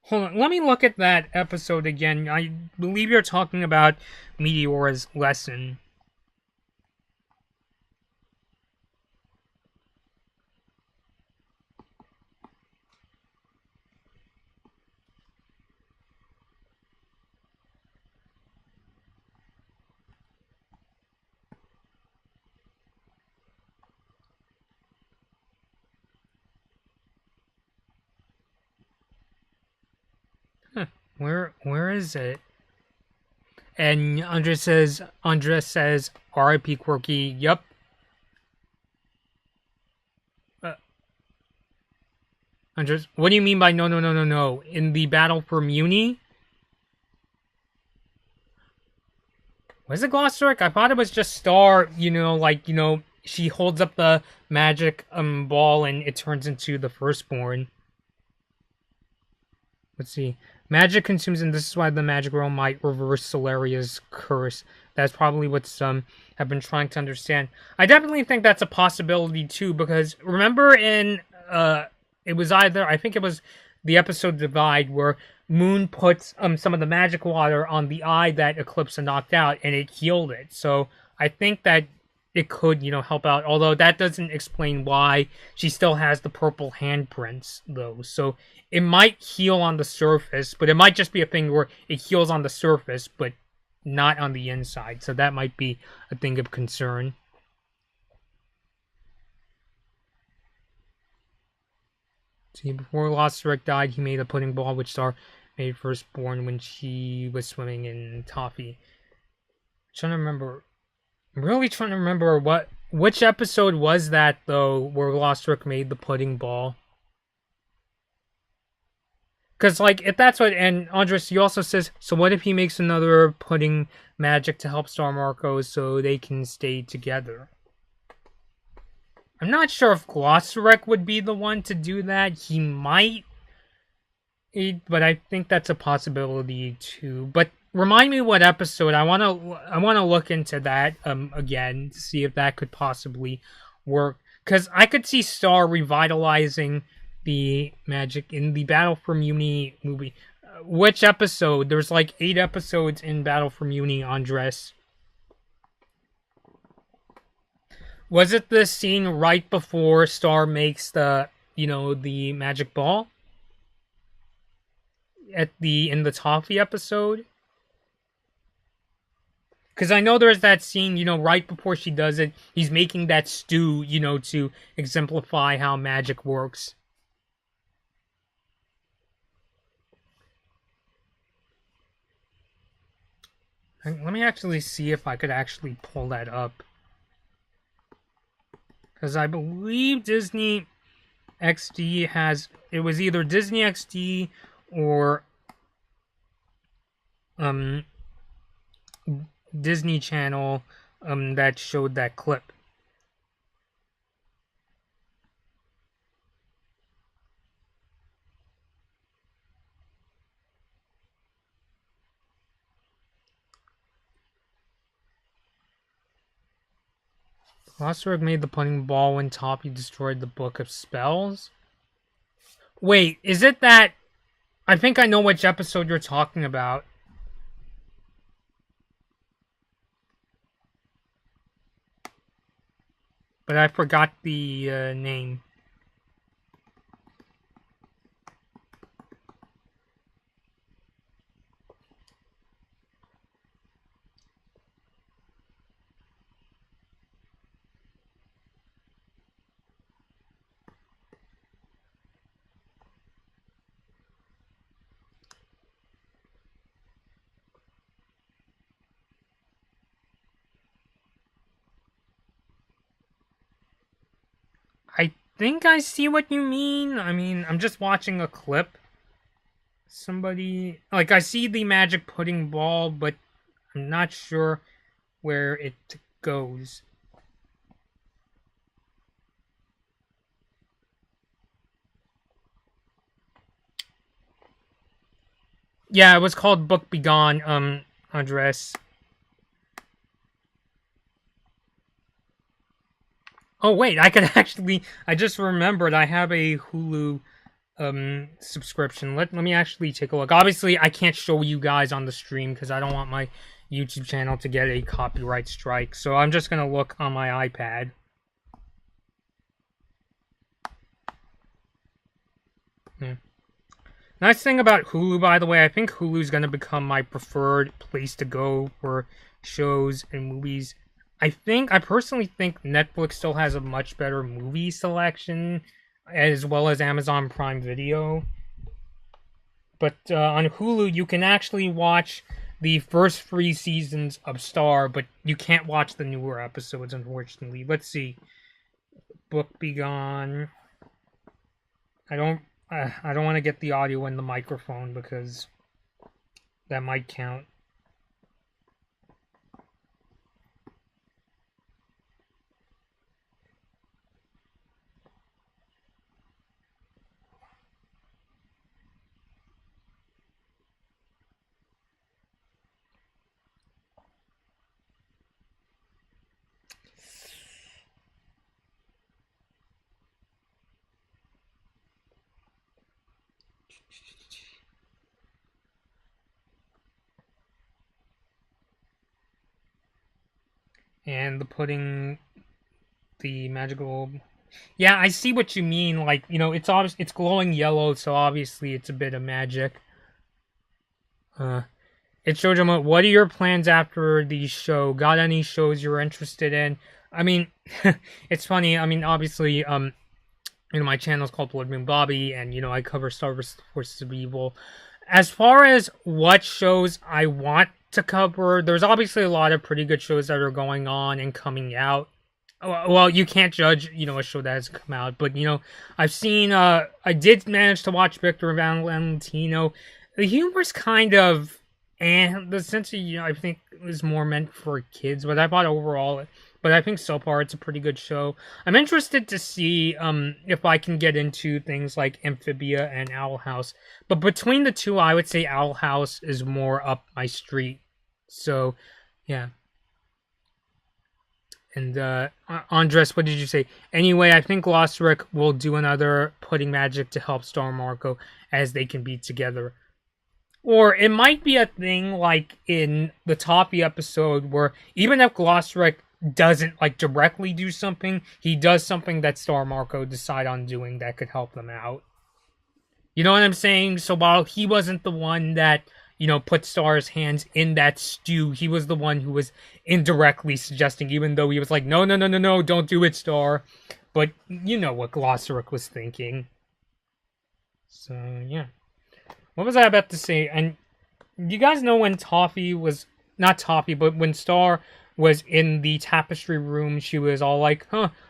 Hold on, let me look at that episode again. I believe you're talking about Meteora's lesson. Where is it? And Andres says, R.I.P. Quirky. Yup. Andres, what do you mean by no? In the battle for Muni? Was it Glossaric? I thought it was just Star, you know, like, you know, she holds up the magic ball and it turns into the firstborn. Let's see. Magic consumes, and this is why the magic realm might reverse Solaria's curse. That's probably what's have been trying to understand. I definitely think that's a possibility too, because remember in it was either, I think it was the episode Divide, where Moon puts some of the magic water on the eye that Eclipse knocked out, and it healed it. So I think that it could, you know, help out. Although that doesn't explain why she still has the purple handprints, though. So it might heal on the surface, but it might just be a thing where it heals on the surface, but not on the inside. So that might be a thing of concern. See, before Glossaric died, he made a pudding ball, which Star made firstborn when she was swimming in toffee. I'm really trying to remember what Which episode was that, though, where Lost Rick made the pudding ball? Because, like, if that's what... And Andres, he also says, so what if he makes another pudding magic to help Star Marco so they can stay together? I'm not sure if Glossaryck would be the one to do that. He might, but I think that's a possibility too. But remind me what episode. I wanna look into that again to see if that could possibly work. Because I could see Star revitalizing the magic in the Battle for Muni movie. Which episode? There's like 8 episodes in Battle for Muni, Andres. Was it the scene right before Star makes the magic ball? In the toffee episode? Because I know there's that scene, right before she does it, he's making that stew, to exemplify how magic works. Let me actually see if I could actually pull that up. Because I believe Disney XD has... It was either Disney XD or Disney Channel that showed that clip. Glossaryck made the pudding ball when Toppy destroyed the Book of Spells? Wait, is it that... I think I know which episode you're talking about. But I forgot the name. I think I see what you mean. I mean, I'm just watching a clip. Somebody... Like, I see the magic pudding ball, but I'm not sure where it goes. Yeah, it was called Book Begone, Andres. Oh, wait, I could actually... I just remembered I have a Hulu subscription. Let me actually take a look. Obviously, I can't show you guys on the stream because I don't want my YouTube channel to get a copyright strike. So I'm just going to look on my iPad. Nice thing about Hulu, by the way, I think Hulu's going to become my preferred place to go for shows and movies. I personally think Netflix still has a much better movie selection, as well as Amazon Prime Video. But on Hulu, you can actually watch the first 3 seasons of Star, but you can't watch the newer episodes, unfortunately. Let's see. Book Begone. I don't want to get the audio in the microphone because that might count. And the pudding, the magical... Yeah, I see what you mean. Like, it's glowing yellow, so obviously it's a bit of magic. It showed him, what are your plans after the show? Got any shows you're interested in? I mean, it's funny. I mean, obviously, my channel's called Blood Moon Bobby, and, I cover Star Wars Forces of Evil. As far as what shows I want to cover, there's obviously a lot of pretty good shows that are going on and coming out. well, you can't judge, a show that has come out, but I've seen. I did manage to watch Victor Valentino. The humor's kind of, and the sense of, I think it was more meant for kids, but I thought overall, but I think so far it's a pretty good show. I'm interested to see if I can get into things like Amphibia and Owl House, but between the two, I would say Owl House is more up my street. So, yeah. And Andres, what did you say? Anyway, I think Lost Rick will do another putting magic to help Star Marco as they can be together. Or it might be a thing like in the Toffee episode where even if Glosrick doesn't like directly do something, he does something that Star Marco decide on doing that could help them out. You know what I'm saying? So while he wasn't the one that, put Star's hands in that stew, he was the one who was indirectly suggesting, even though he was like, no, don't do it, Star. But you know what Glosrick was thinking. So, yeah. What was I about to say? And you guys know when Toffee was, not Toffee, but when Star was in the tapestry room, she was all like,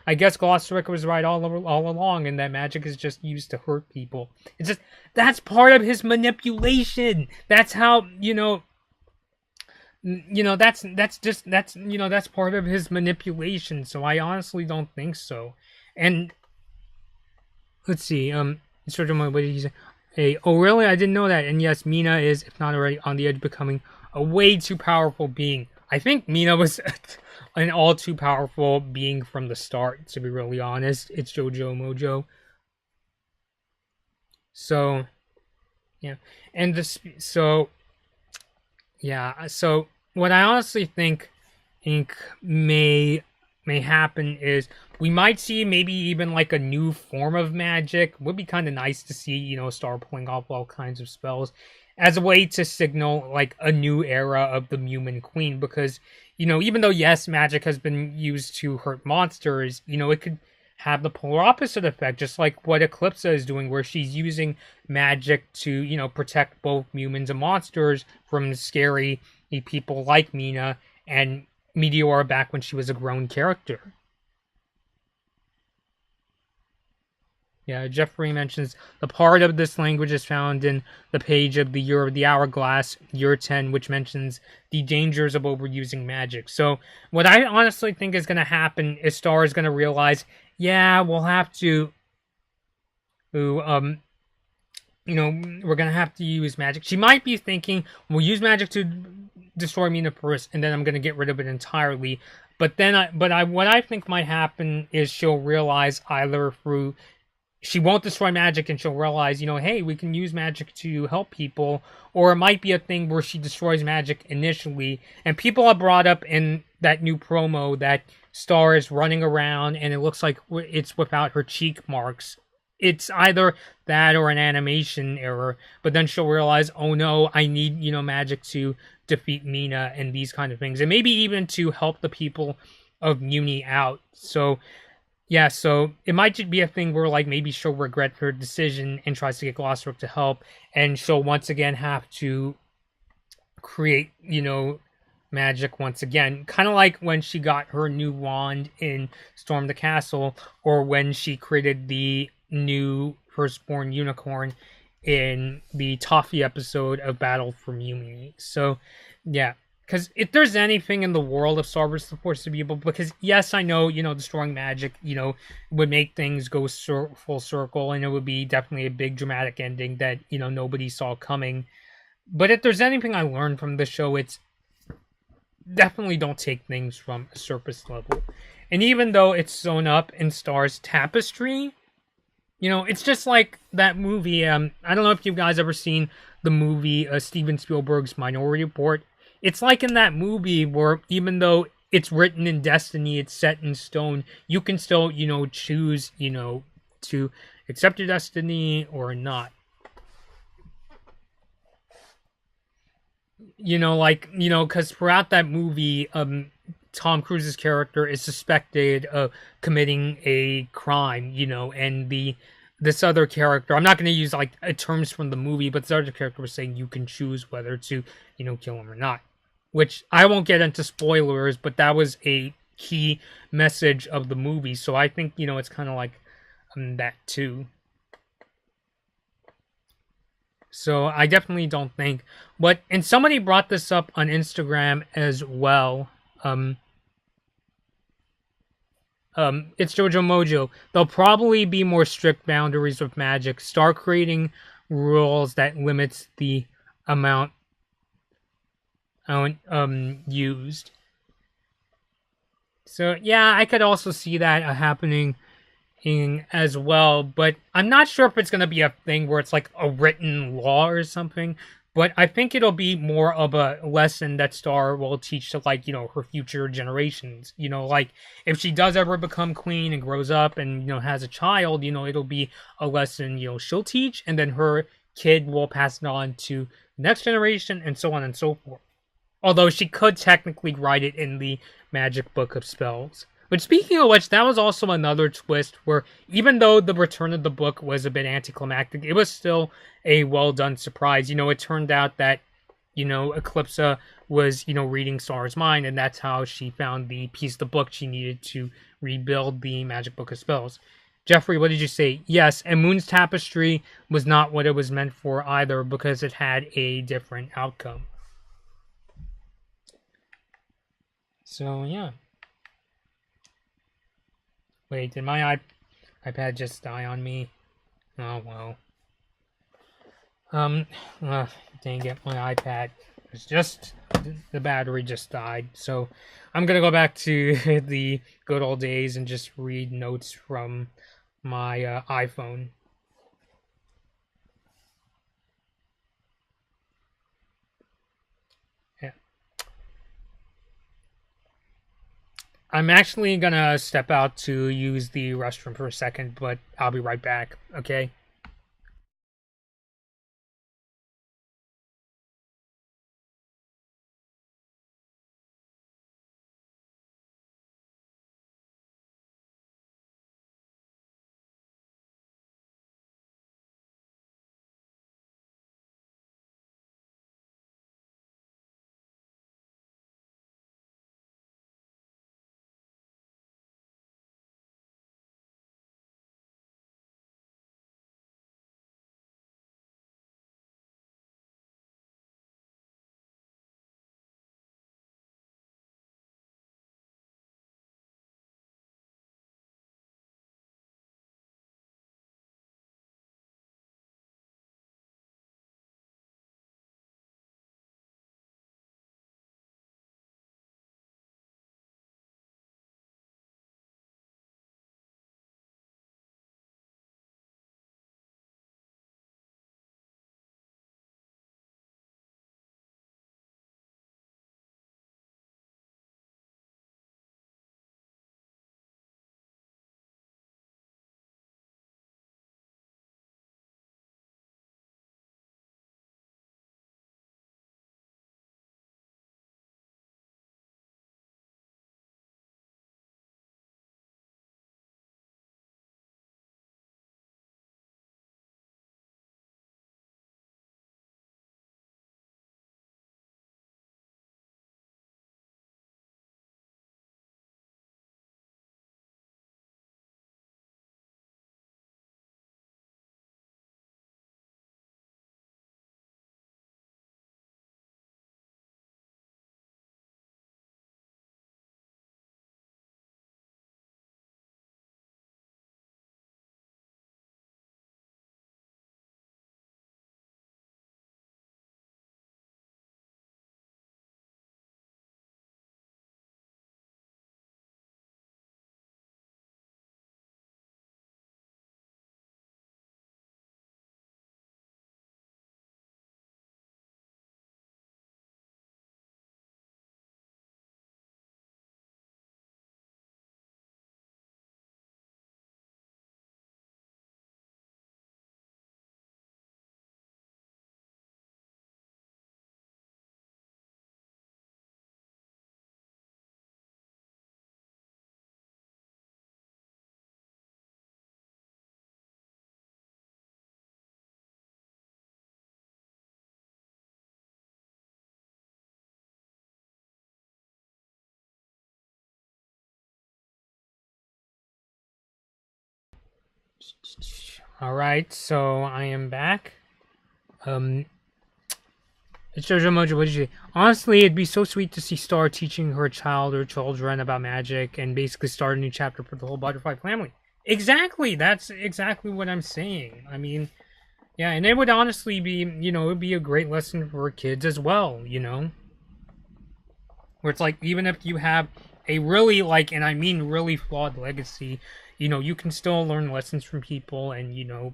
I guess Glosrick was right all along, and that magic is just used to hurt people. It's just, that's part of his manipulation. That's how, that's part of his manipulation, so I honestly don't think so. And, let's see, what did he say? Hey, oh really? I didn't know that. And yes, Mina is, if not already, on the edge of becoming a way too powerful being. I think Mina was an all too powerful being from the start, to be really honest. It's JoJo Mojo. So, yeah. And so what I honestly think may happen is we might see maybe even like a new form of magic. Would be kind of nice to see, Star pulling off all kinds of spells as a way to signal like a new era of the Mumin Queen, because even though yes, magic has been used to hurt monsters, it could have the polar opposite effect, just like what Eclipsa is doing, where she's using magic to protect both humans and monsters from scary people like Mina and Meteora back when she was a grown character. Yeah, Jeffrey mentions the part of this language is found in the page of the Year of the Hourglass, Year 10, which mentions the dangers of overusing magic. So, what I honestly think is going to happen is Star is going to realize, yeah, we'll have to, we're going to have to use magic. She might be thinking, we'll use magic to destroy Mina first, and then I'm going to get rid of it entirely. But then, what I think might happen is she'll realize either through, she won't destroy magic and she'll realize, hey, we can use magic to help people. Or it might be a thing where she destroys magic initially. And people have brought up in that new promo that Star is running around and it looks like it's without her cheek marks. It's either that or an animation error. But then she'll realize, oh no, I need, magic to defeat Mina and these kind of things. And maybe even to help the people of Muni out. So, yeah, so it might just be a thing where, like, maybe she'll regret her decision and tries to get Glosrick to help, and she'll once again have to create, magic once again. Kind of like when she got her new wand in Storm the Castle, or when she created the new firstborn unicorn in the Toffee episode of Battle for Mumi. So, yeah. Because if there's anything in the world of Star Wars supposed to be able, because yes, I know, destroying magic, would make things go full circle, and it would be definitely a big dramatic ending that, nobody saw coming. But if there's anything I learned from the show, it's definitely don't take things from a surface level. And even though it's sewn up in Star's tapestry, it's just like that movie, I don't know if you guys ever seen the movie Steven Spielberg's Minority Report. It's like in that movie where even though it's written in destiny, it's set in stone, you can still, choose, to accept your destiny or not. Because throughout that movie, Tom Cruise's character is suspected of committing a crime, and this other character, I'm not going to use terms from the movie, but this other character was saying you can choose whether to, kill him or not. Which I won't get into spoilers, but that was a key message of the movie. So I think, it's kind of like that too. So I definitely don't think. But and somebody brought this up on Instagram as well. Um, it's Jojo Mojo. There'll probably be more strict boundaries with Magic. Start creating rules that limits the amount used. So yeah, I could also see that happening as well, but I'm not sure if it's going to be a thing where it's like a written law or something. But I think it'll be more of a lesson that Star will teach to, like, her future generations. Like, if she does ever become queen and grows up and, has a child, it'll be a lesson, she'll teach, and then her kid will pass it on to the next generation, and so on and so forth. Although she could technically write it in the Magic Book of Spells. But speaking of which, that was also another twist where even though the return of the book was a bit anticlimactic, it was still a well-done surprise. It turned out that, Eclipsa was, reading Star's mind, and that's how she found the piece of the book she needed to rebuild the Magic Book of Spells. Jeffrey, what did you say? Yes, and Moon's Tapestry was not what it was meant for either because it had a different outcome. So, yeah. Wait, did my iPad just die on me? Oh, well. Dang it, my iPad. It's just, the battery just died. So, I'm gonna go back to the good old days and just read notes from my iPhone. Yeah. I'm actually gonna step out to use the restroom for a second, but I'll be right back, okay? All right, so I am back. It's Jojo Mojo. What did you say? Honestly, it'd be so sweet to see Star teaching her child or children about magic and basically start a new chapter for the whole butterfly family. Exactly. That's exactly what I'm saying. I mean, yeah, and it would honestly be, it would be a great lesson for kids as well, Where it's like, even if you have a really, and I mean really flawed legacy, you can still learn lessons from people and,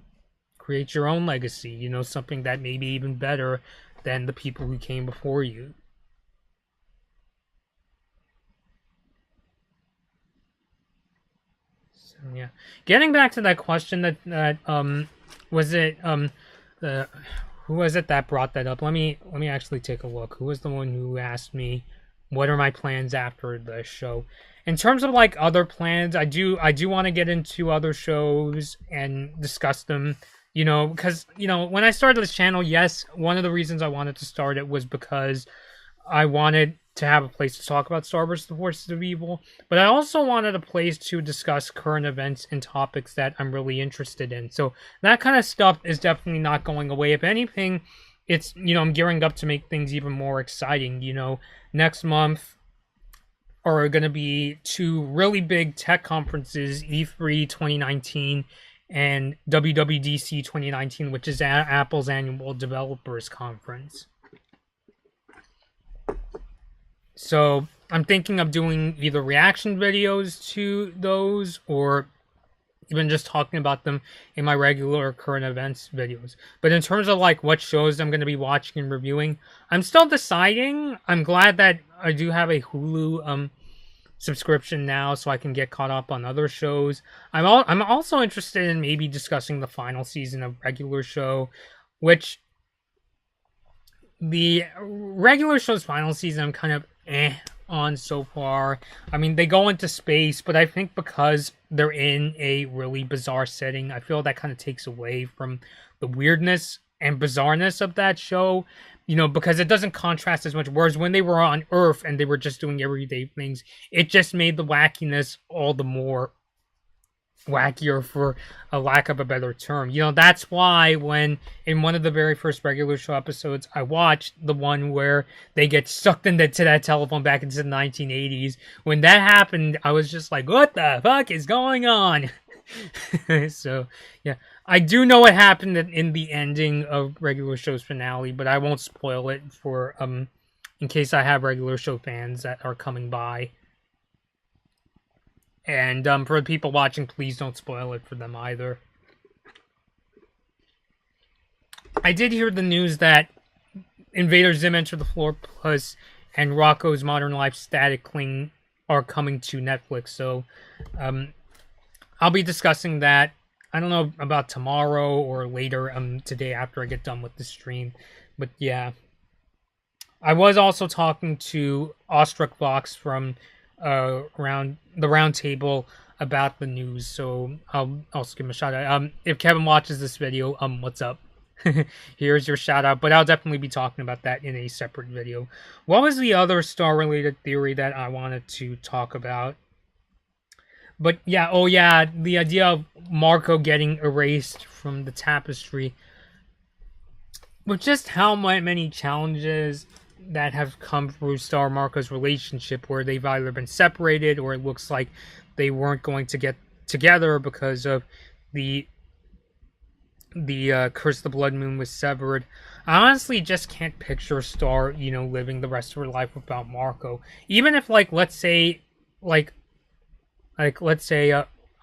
create your own legacy, something that may be even better than the people who came before you. So yeah, getting back to that question that was it who was it that brought that up? Let me actually take a look. Who was the one who asked me what are my plans after the show? In terms of other plans, I do want to get into other shows and discuss them. Because when I started this channel, yes, one of the reasons I wanted to start it was because I wanted to have a place to talk about Star vs. the Forces of Evil, but I also wanted a place to discuss current events and topics that I'm really interested in. So that kind of stuff is definitely not going away. If anything, it's, I'm gearing up to make things even more exciting. Next month are going to be two really big tech conferences, E3 2019 and WWDC 2019, which is Apple's annual developers conference. So I'm thinking of doing either reaction videos to those or even just talking about them in my regular current events videos. But in terms of what shows I'm going to be watching and reviewing, I'm still deciding. I'm glad that I do have a Hulu subscription now, so I can get caught up on other shows. I'm also interested in maybe discussing the final season of regular show, which the regular show's final season I'm kind of on so far. I mean, they go into space, but I think because they're in a really bizarre setting, I feel that kind of takes away from the weirdness and bizarreness of that show. Because it doesn't contrast as much. Whereas when they were on Earth and they were just doing everyday things, it just made the wackiness all the more wackier, for a lack of a better term. That's why when in one of the very first regular show episodes, I watched the one where they get sucked into that telephone back into the 1980s. When that happened, I was just like, what the fuck is going on? So, yeah. I do know what happened in the ending of regular show's finale, but I won't spoil it for in case I have regular show fans that are coming by. And for the people watching, please don't spoil it for them either. I did hear the news that Invader Zim Enter the Floor Plus and Rocco's Modern Life Static Cling are coming to Netflix, so I'll be discussing that. I don't know about tomorrow or later today after I get done with the stream. But yeah. I was also talking to Awestruck Vox from around the round table about the news, so I'll also give him a shout out. If Kevin watches this video, what's up? Here's your shout out, but I'll definitely be talking about that in a separate video. What was the other star related theory that I wanted to talk about? But yeah, the idea of Marco getting erased from the tapestry. With just how many challenges that have come through Star Marco's relationship, where they've either been separated or it looks like they weren't going to get together because of the Curse of the Blood Moon was severed. I honestly just can't picture Star, living the rest of her life without Marco. Even if, let's say,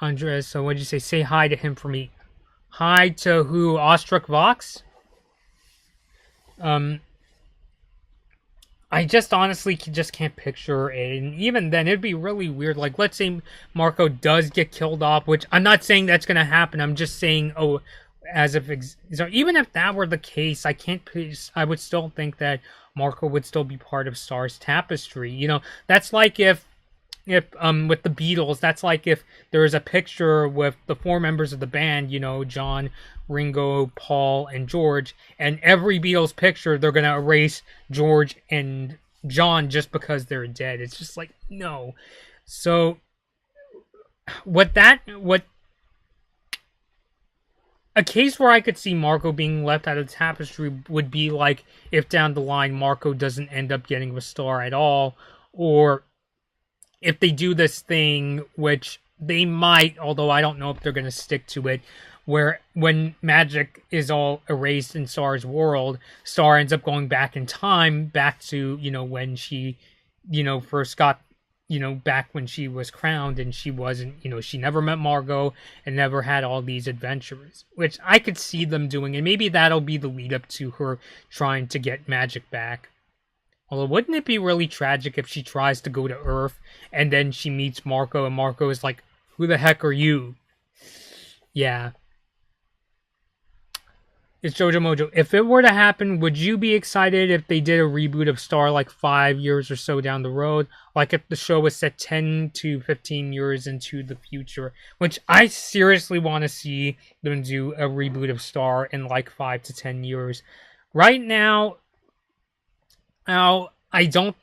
Andres, so what'd you say? Say hi to him for me. Hi to who? Awestruck Vox? I just honestly just can't picture it. And even then, it'd be really weird. Let's say Marco does get killed off, which I'm not saying that's going to happen. I'm just saying, as if... So even if that were the case, I would still think that Marco would still be part of Star's tapestry. That's like if with the Beatles, that's like if there was a picture with the four members of the band, John, Ringo, Paul, and George, and every Beatles picture, they're going to erase George and John just because they're dead. It's just no. So, a case where I could see Marco being left out of the tapestry would be like if down the line Marco doesn't end up getting a star at all, or if they do this thing, which they might, although I don't know if they're going to stick to it, where when magic is all erased in Star's world, Star ends up going back in time, back to, when she, first got, back when she was crowned and she wasn't, she never met Margot and never had all these adventures, which I could see them doing, and maybe that'll be the lead up to her trying to get magic back. Although, wouldn't it be really tragic if she tries to go to Earth and then she meets Marco and Marco is like, who the heck are you? Yeah. It's Jojo Mojo. If it were to happen, would you be excited if they did a reboot of Star like 5 years or so down the road? Like if the show was set 10 to 15 years into the future? Which I seriously want to see them do a reboot of Star in like 5 to 10 years. Right now, I don't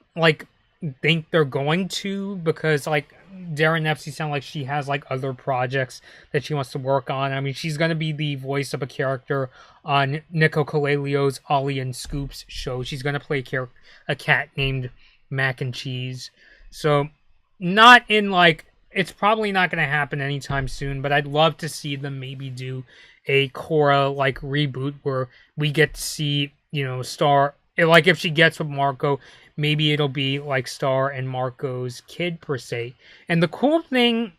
think they're going to, because Darren Epstein sounds like she has other projects that she wants to work on. I mean, she's going to be the voice of a character on Nico Coelho's Ollie and Scoops show. She's going to play a cat named Mac and Cheese. So, not in it's probably not going to happen anytime soon, but I'd love to see them maybe do a Korra reboot where we get to see, Star. If she gets with Marco, maybe it'll be Star and Marco's kid per se. And the cool thing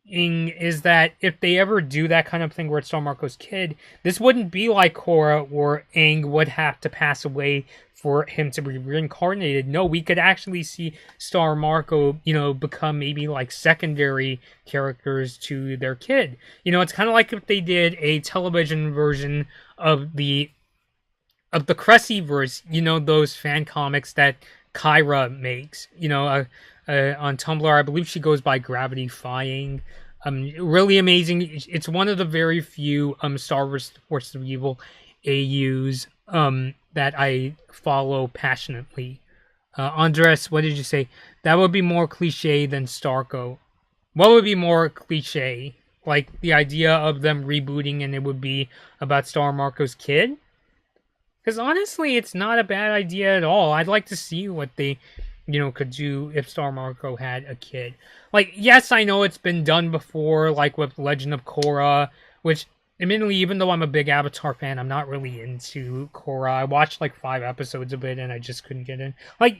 is that if they ever do that kind of thing where it's Star Marco's kid, this wouldn't be like Korra where Aang would have to pass away for him to be reincarnated. No, we could actually see Star Marco, become maybe secondary characters to their kid. It's kind of like if they did a television version of the Cressyverse, those fan comics that Kyra makes, on Tumblr. I believe she goes by Gravity Fying. Really amazing. It's one of the very few Star Wars Force of Evil AUs that I follow passionately. Andres, what did you say? That would be more cliche than Starco. What would be more cliche? The idea of them rebooting and it would be about Star Marco's kid? Because honestly, it's not a bad idea at all. I'd like to see what they, could do if Star Marco had a kid. Yes, I know it's been done before, with Legend of Korra, which, admittedly, even though I'm a big Avatar fan, I'm not really into Korra. I watched 5 episodes of it and I just couldn't get in.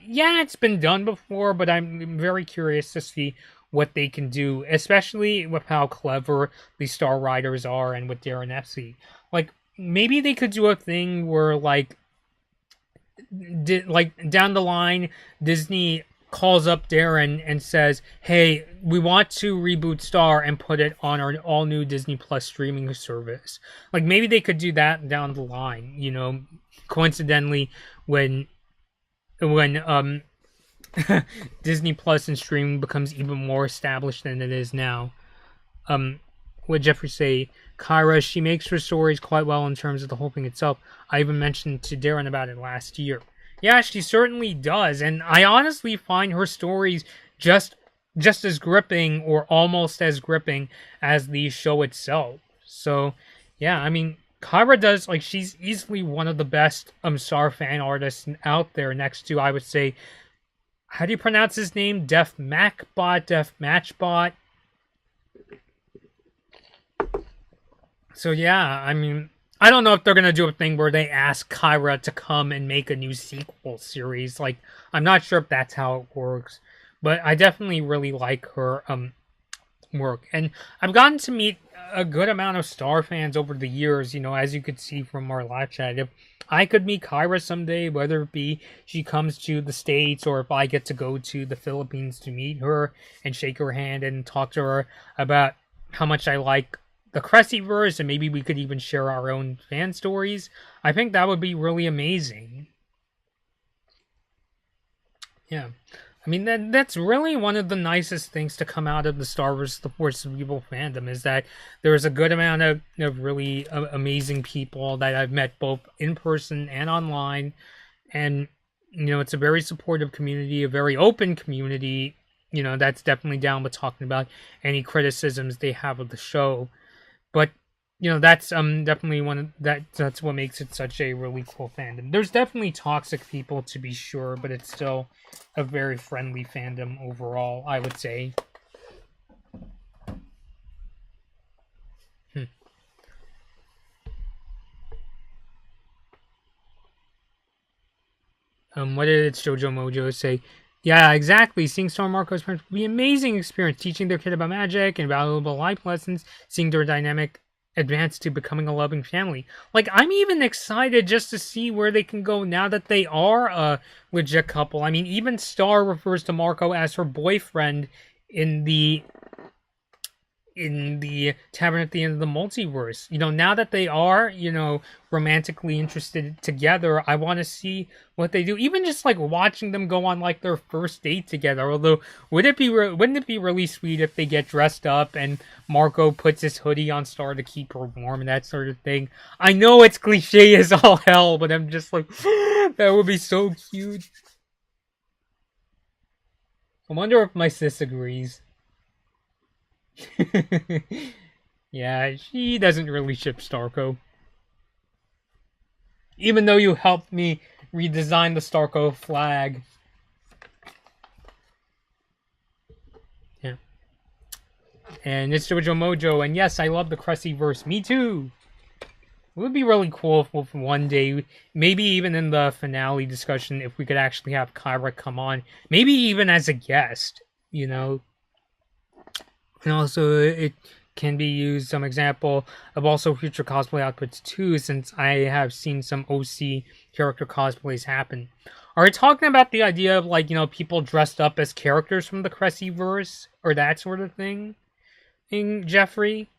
Yeah, it's been done before, but I'm very curious to see what they can do, especially with how clever the Star writers are and with Darren Epstein. Maybe they could do a thing where, down the line, Disney calls up Darren and says, hey, we want to reboot Star and put it on our all-new Disney Plus streaming service. Maybe they could do that down the line, coincidentally, when Disney Plus and streaming becomes even more established than it is now. What Jeffrey say? Kyra, she makes her stories quite well in terms of the whole thing itself. I even mentioned to Darren about it last year. Yeah, she certainly does, and I honestly find her stories just as gripping or almost as gripping as the show itself. So, yeah, I mean, Kyra does, she's easily one of the best Star fan artists out there next to, I would say, how do you pronounce his name? Def Matchbot. So yeah, I mean, I don't know if they're going to do a thing where they ask Kyra to come and make a new sequel series. I'm not sure if that's how it works. But I definitely really like her work. And I've gotten to meet a good amount of Star fans over the years, as you could see from our live chat. If I could meet Kyra someday, whether it be she comes to the States or if I get to go to the Philippines to meet her and shake her hand and talk to her about how much I like the Cressyverse, and maybe we could even share our own fan stories. I think that would be really amazing. Yeah. I mean, that's really one of the nicest things to come out of the Star Wars The Force of Evil fandom, is that there's a good amount of really amazing people that I've met both in person and online. And, it's a very supportive community, a very open community, that's definitely down with talking about any criticisms they have of the show. But that's definitely that's what makes it such a really cool fandom. There's definitely toxic people, to be sure, but it's still a very friendly fandom overall, I would say. What did Jojo Mojo say? Yeah, exactly. Seeing Star Marco's parents would be an amazing experience, teaching their kid about magic and valuable life lessons, seeing their dynamic advance to becoming a loving family. Like, I'm even excited just to see where they can go now that they are a legit couple. I mean, even Star refers to Marco as her boyfriend in the tavern at the end of the multiverse. Now that they are, romantically interested together, I want to see what they do. Even just like watching them go on like their first date together. Although, wouldn't it be really sweet if they get dressed up and Marco puts his hoodie on Star to keep her warm and that sort of thing? I know it's cliche as all hell, but I'm just like, that would be so cute. I wonder if my sis agrees. Yeah, she doesn't really ship Starco. Even though you helped me redesign the Starco flag. Yeah. And it's Jojo Mojo, and yes, I love the Cressy verse. Me too. It would be really cool if one day, maybe even in the finale discussion, if we could actually have Kyra come on. Maybe even as a guest, And also, it can be used some example of also future cosplay outputs too, since I have seen some OC character cosplays happen. Are you talking about the idea of people dressed up as characters from the Cressy verse or that sort of thing, Jeffrey?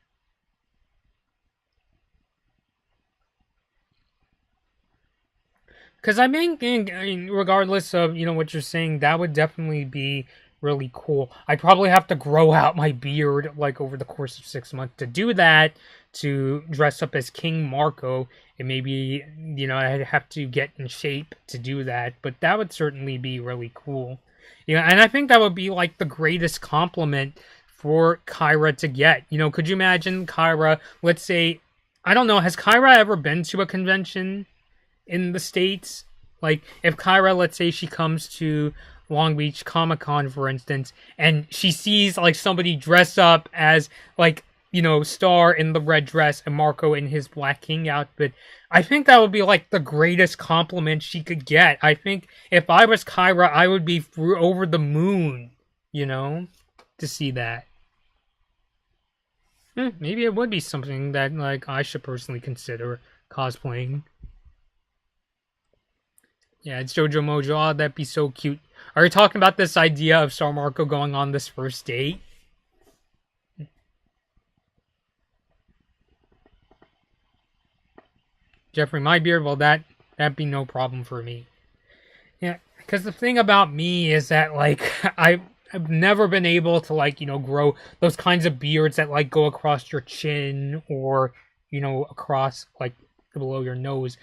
Because I mean, regardless of what you're saying, that would definitely be really cool. I'd probably have to grow out my beard like over the course of 6 months to do that, to dress up as King Marco, and maybe I'd have to get in shape to do that, but that would certainly be really cool. And I think that would be like the greatest compliment for Kyra to get. Could you imagine Kyra, let's say, I don't know, has Kyra ever been to a convention in the States? Like, if Kyra, let's say she comes to Long Beach Comic Con, for instance, and she sees like somebody dress up as Star in the red dress and Marco in his Black King outfit, I think that would be like the greatest compliment she could get. I think if I was Kyra, I would be over the moon, to see that. Maybe it would be something that like I should personally consider cosplaying. Yeah, it's Jojo Mojo. Oh, that'd be so cute. Are you talking about this idea of Star Marco going on this first date? Jeffrey, my beard, well, that'd be no problem for me. Yeah, because the thing about me is that, like, I've never been able to, like, grow those kinds of beards that, like, go across your chin or, across, like, below your nose.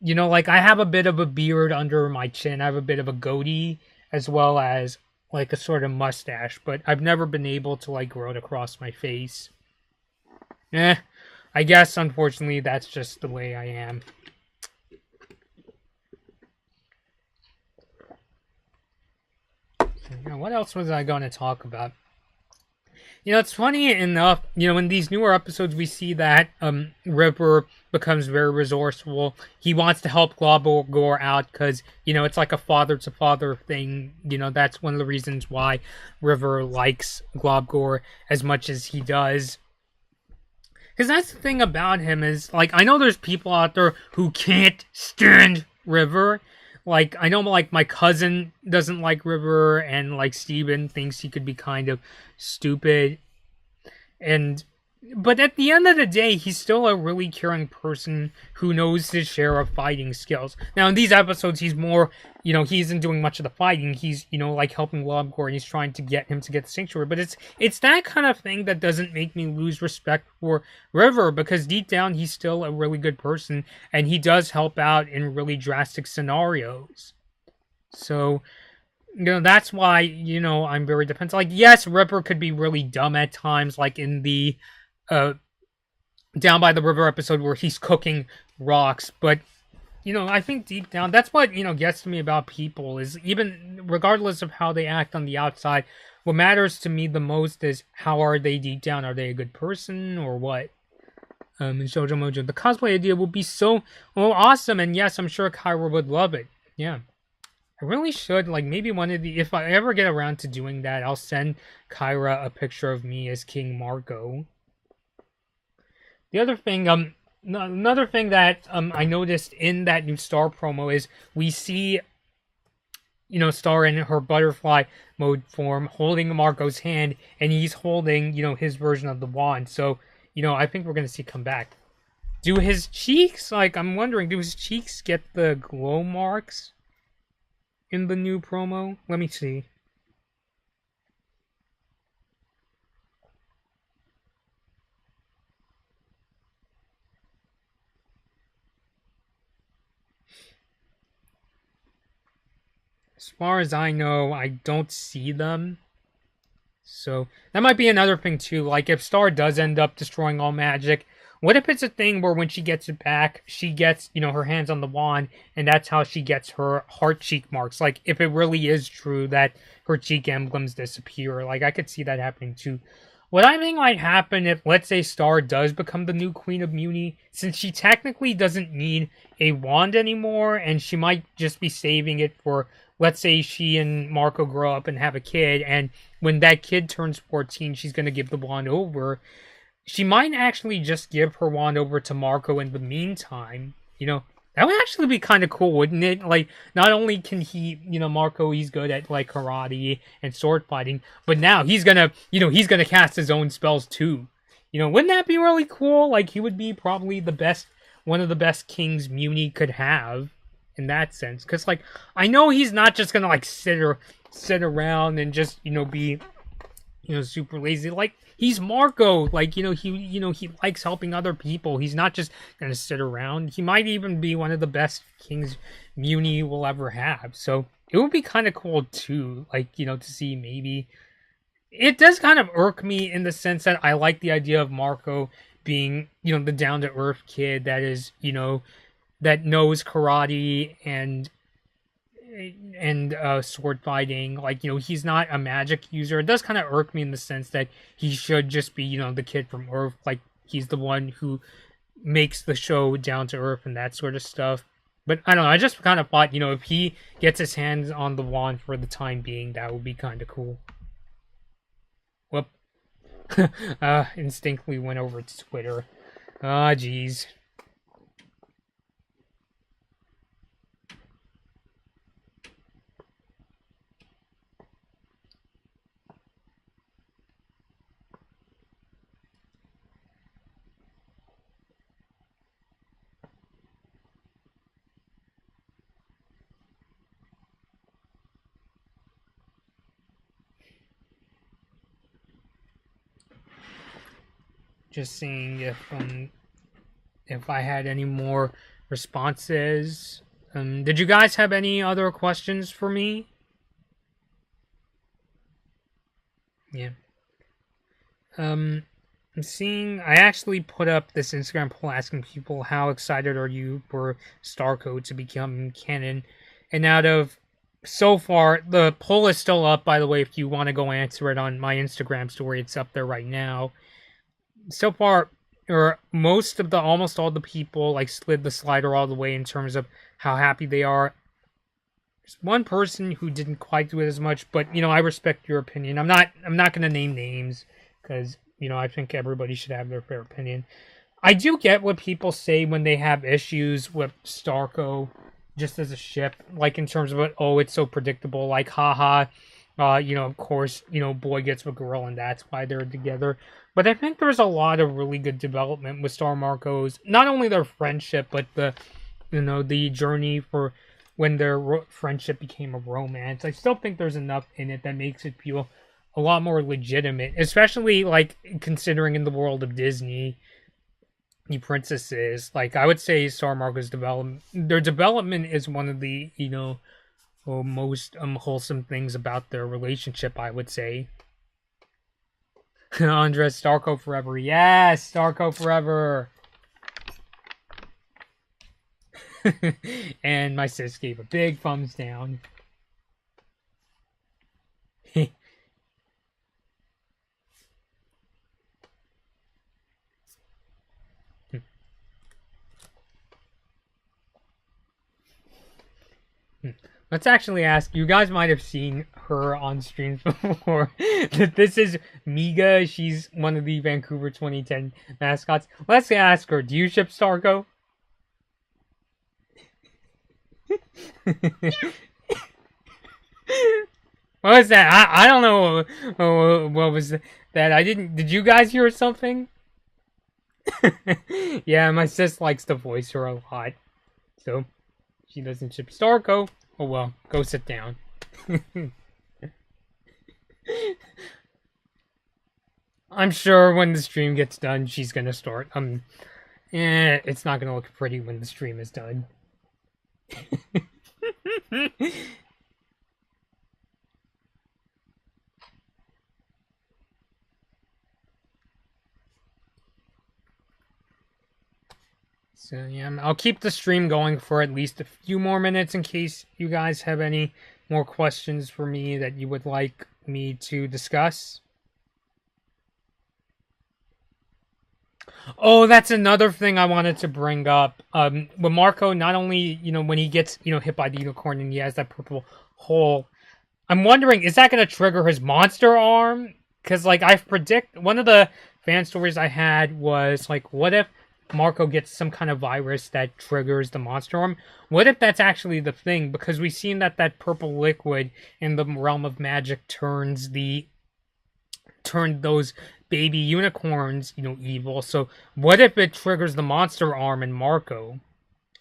Like, I have a bit of a beard under my chin. I have a bit of a goatee, as well as, like, a sort of mustache. But I've never been able to, like, grow it across my face. I guess, unfortunately, that's just the way I am. What else was I going to talk about? It's funny enough, in these newer episodes, we see that River becomes very resourceful. He wants to help Globogor out because, it's like a father-to-father thing. That's one of the reasons why River likes Globogor as much as he does. Because that's the thing about him is, like, I know there's people out there who can't stand River. Like, I know, like, my cousin doesn't like River, and, like, Steven thinks he could be kind of stupid. But at the end of the day, he's still a really caring person who knows his share of fighting skills. Now, in these episodes, he's more, he isn't doing much of the fighting. He's, like, helping Lobgor, and he's trying to get him to get the sanctuary. But it's that kind of thing that doesn't make me lose respect for River, because deep down, he's still a really good person, and he does help out in really drastic scenarios. So, that's why, I'm very defensive. Like, yes, Ripper could be really dumb at times, like in the down by the river episode where he's cooking rocks. But I think deep down, that's what gets to me about people, is even regardless of how they act on the outside, what matters to me the most is how are they deep down? Are they a good person or what? In Shoujo Mojo, the cosplay idea would be so awesome, and yes, I'm sure Kyra would love it. Yeah. I really should, like, maybe if I ever get around to doing that, I'll send Kyra a picture of me as King Marco. The other thing, another thing that I noticed in that new Star promo is we see, Star in her butterfly mode form holding Marco's hand, and he's holding, his version of the wand. So, I think we're gonna see come back. Do his cheeks, I'm wondering, do his cheeks get the glow marks in the new promo? Let me see. As far as I know, I don't see them. So that might be another thing too. Like if Star does end up destroying all magic, what if it's a thing where when she gets it back, she gets, her hands on the wand, and that's how she gets her heart cheek marks? Like if it really is true that her cheek emblems disappear, like I could see that happening too. What I think might happen if, let's say, Star does become the new Queen of Muni, since she technically doesn't need a wand anymore, and she might just be saving it for, let's say, she and Marco grow up and have a kid, and when that kid turns 14, she's going to give the wand over. She might actually just give her wand over to Marco in the meantime. That would actually be kind of cool, wouldn't it? Like, not only can he, Marco, he's good at, like, karate and sword fighting, but now he's gonna cast his own spells, too. Wouldn't that be really cool? Like, he would be probably one of the best kings Muni could have, in that sense. Because, like, I know he's not just gonna, like, sit around and just, be, super lazy. Like, he's Marco. Like, he likes helping other people. He's not just gonna sit around. He might even be one of the best kings Muni will ever have. So it would be kind of cool too. Like, to see maybe. It does kind of irk me in the sense that I like the idea of Marco being, the down to earth kid that is, that knows karate and sword fighting. Like, he's not a magic user. It does kind of irk me in the sense that he should just be, the kid from Earth. Like, he's the one who makes the show down to earth and that sort of stuff. But I don't know, I just kind of thought, if he gets his hands on the wand for the time being, that would be kind of cool. Whoop. Instinctively went over to Twitter. Ah, jeez. Just seeing if I had any more responses. Did you guys have any other questions for me? Yeah. I'm seeing. I actually put up this Instagram poll asking people how excited are you for Starco to become canon, and out of so far, the poll is still up. By the way, if you want to go answer it on my Instagram story, it's up there right now. So far, or almost all the people like slid the slider all the way in terms of how happy they are. There's one person who didn't quite do it as much, but I respect your opinion. I'm not going to name names because I think everybody should have their fair opinion. I do get what people say when they have issues with Starco just as a ship, like in terms of it's so predictable, like haha. Of course, boy gets with girl, and that's why they're together. But I think there's a lot of really good development with Star Marco's, not only their friendship, but the journey for when their friendship became a romance. I still think there's enough in it that makes it feel a lot more legitimate, especially like considering in the world of Disney, the princesses. Like I would say, Star Marco's their development is one of the most wholesome things about their relationship, I would say. Andres, Starco forever. Yes, Starco forever. And my sis gave a big thumbs down. Let's actually ask. You guys might have seen her on streams before. This is Miga. She's one of the Vancouver 2010 mascots. Let's ask her. Do you ship Starco? What was that? I don't know. What was that? I didn't. Did you guys hear something? Yeah, my sis likes to voice her a lot, so she doesn't ship Starco. Oh well, go sit down. I'm sure when the stream gets done, she's gonna start. It's not gonna look pretty when the stream is done. So yeah, I'll keep the stream going for at least a few more minutes in case you guys have any more questions for me that you would like me to discuss. Oh, that's another thing I wanted to bring up. With Marco, not only, when he gets, hit by the unicorn and he has that purple hole, I'm wondering, is that going to trigger his monster arm? Because, I predict, one of the fan stories I had was, what if Marco gets some kind of virus that triggers the monster arm? What if that's actually the thing? Because we've seen that purple liquid in the realm of magic turned those baby unicorns, evil. So what if it triggers the monster arm in Marco?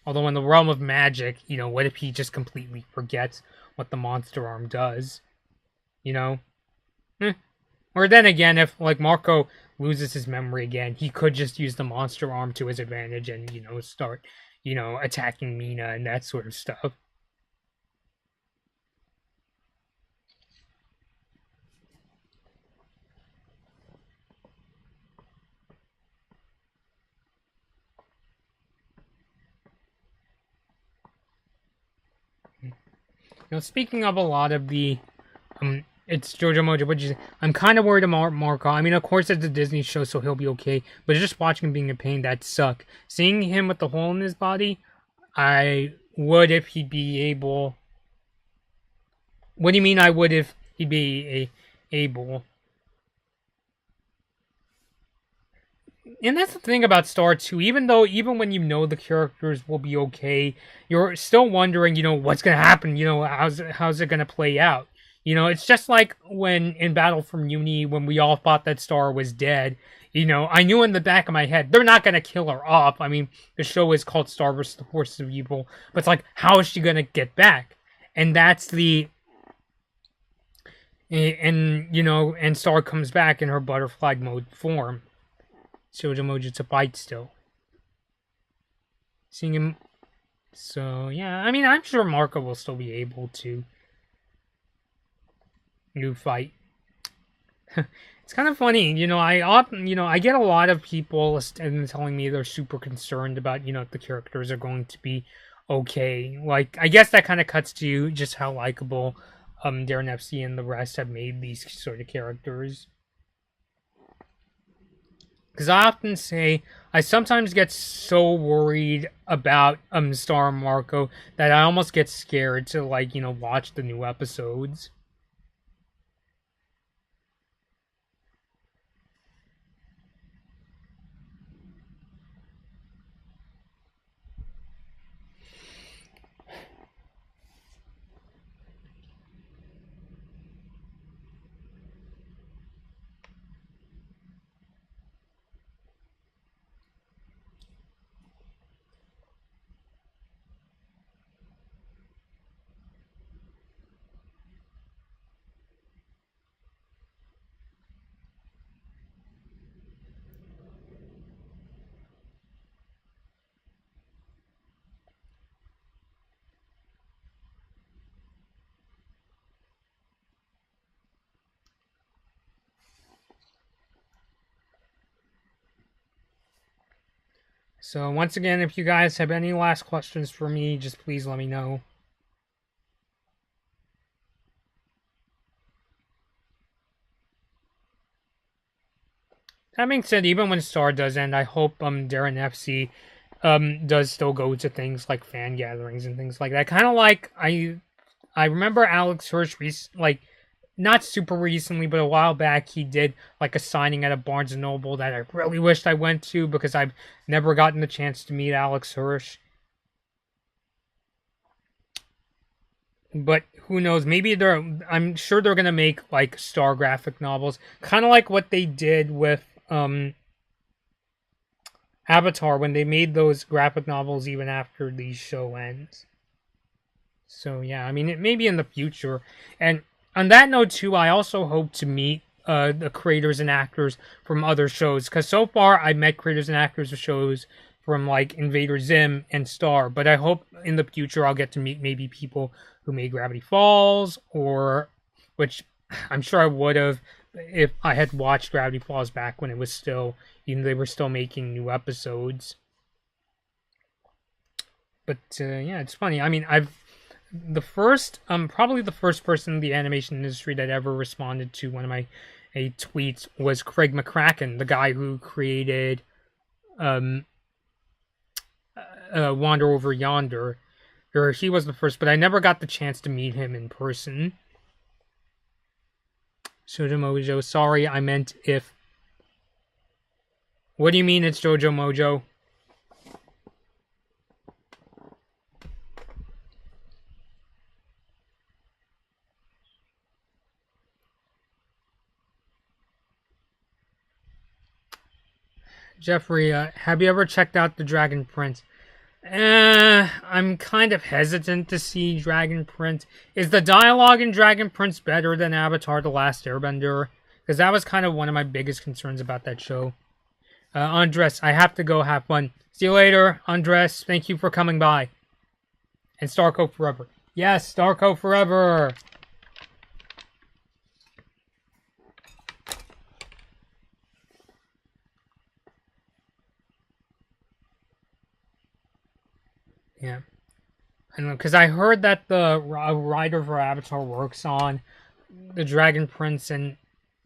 Although in the realm of magic, what if he just completely forgets what the monster arm does? Or then again, if Marco loses his memory again, he could just use the monster arm to his advantage and start attacking Mina and that sort of stuff. Speaking of a lot of the it's Jojo Mojo, but I'm kind of worried about Marco. I mean, of course, it's a Disney show, so he'll be okay. But just watching him being in pain, that suck. Seeing him with the hole in his body, I would if he'd be able. What do you mean? I would if he'd be able. And that's the thing about Star 2. Even when the characters will be okay, you're still wondering, what's gonna happen. How's it gonna play out? It's just like when in Battle for Muni, when we all thought that Star was dead. I knew in the back of my head, they're not gonna kill her off. I mean, the show is called Star vs. the Forces of Evil, but it's like, how is she gonna get back? And that's and Star comes back in her butterfly mode form. Shoujo Mojo to fight still. Seeing him. So, yeah, I mean, I'm sure Marco will still be able to fight. It's kind of funny, I get a lot of people telling me they're super concerned about, if the characters are going to be okay. I guess that kind of cuts to just how likable Darren FC and the rest have made these sort of characters. Because I often say, I sometimes get so worried about Star Marco that I almost get scared to, watch the new episodes. So once again, if you guys have any last questions for me, just please let me know. That being said, even when Star does end, I hope Darren FC does still go to things like fan gatherings and things like that. Kind of like I remember Alex Hirsch not super recently, but a while back he did like a signing at a Barnes and Noble that I really wished I went to because I've never gotten the chance to meet Alex Hirsch. But who knows? Maybe I'm sure they're gonna make like Star graphic novels, kind of like what they did with Avatar when they made those graphic novels even after the show ends. So yeah, I mean it may be in the future. And on that note too, I also hope to meet the creators and actors from other shows because so far I met creators and actors of shows from like Invader Zim and Star, but I hope in the future I'll get to meet maybe people who made Gravity Falls, or which I'm sure I would have if I had watched Gravity Falls back when it was still, they were still making new episodes. But yeah, it's funny. I mean, probably the first person in the animation industry that ever responded to one of my tweets was Craig McCracken, the guy who created Wander Over Yonder. Or he was the first, but I never got the chance to meet him in person. Shoujo Mojo, sorry, I meant if. What do you mean it's Jojo Mojo? Jeffrey, have you ever checked out The Dragon Prince? I'm kind of hesitant to see Dragon Prince. Is the dialogue in Dragon Prince better than Avatar The Last Airbender? Because that was kind of one of my biggest concerns about that show. Andres, I have to go have fun. See you later, Andres. Thank you for coming by. And Starco forever. Yes, Starco forever! Yeah. I don't know, because I heard that the writer for Avatar works on the Dragon Prince, and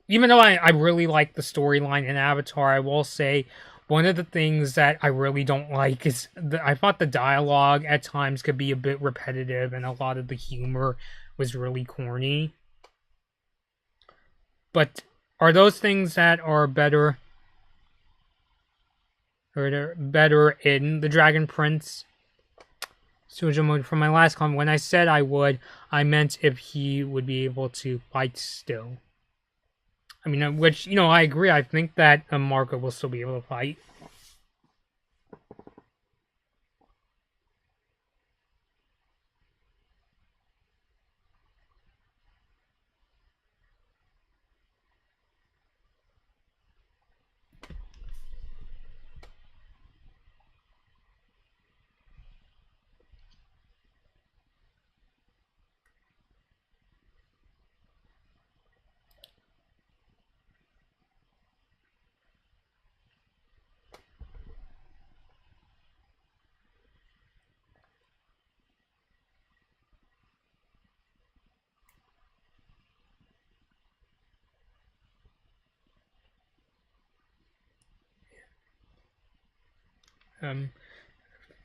even though I really like the storyline in Avatar, I will say one of the things that I really don't like is I thought the dialogue at times could be a bit repetitive, and a lot of the humor was really corny. But are those things that are better in the Dragon Prince? Sujumo, from my last comment, when I said I would, I meant if he would be able to fight still. I mean, which, I agree. I think that Marco will still be able to fight.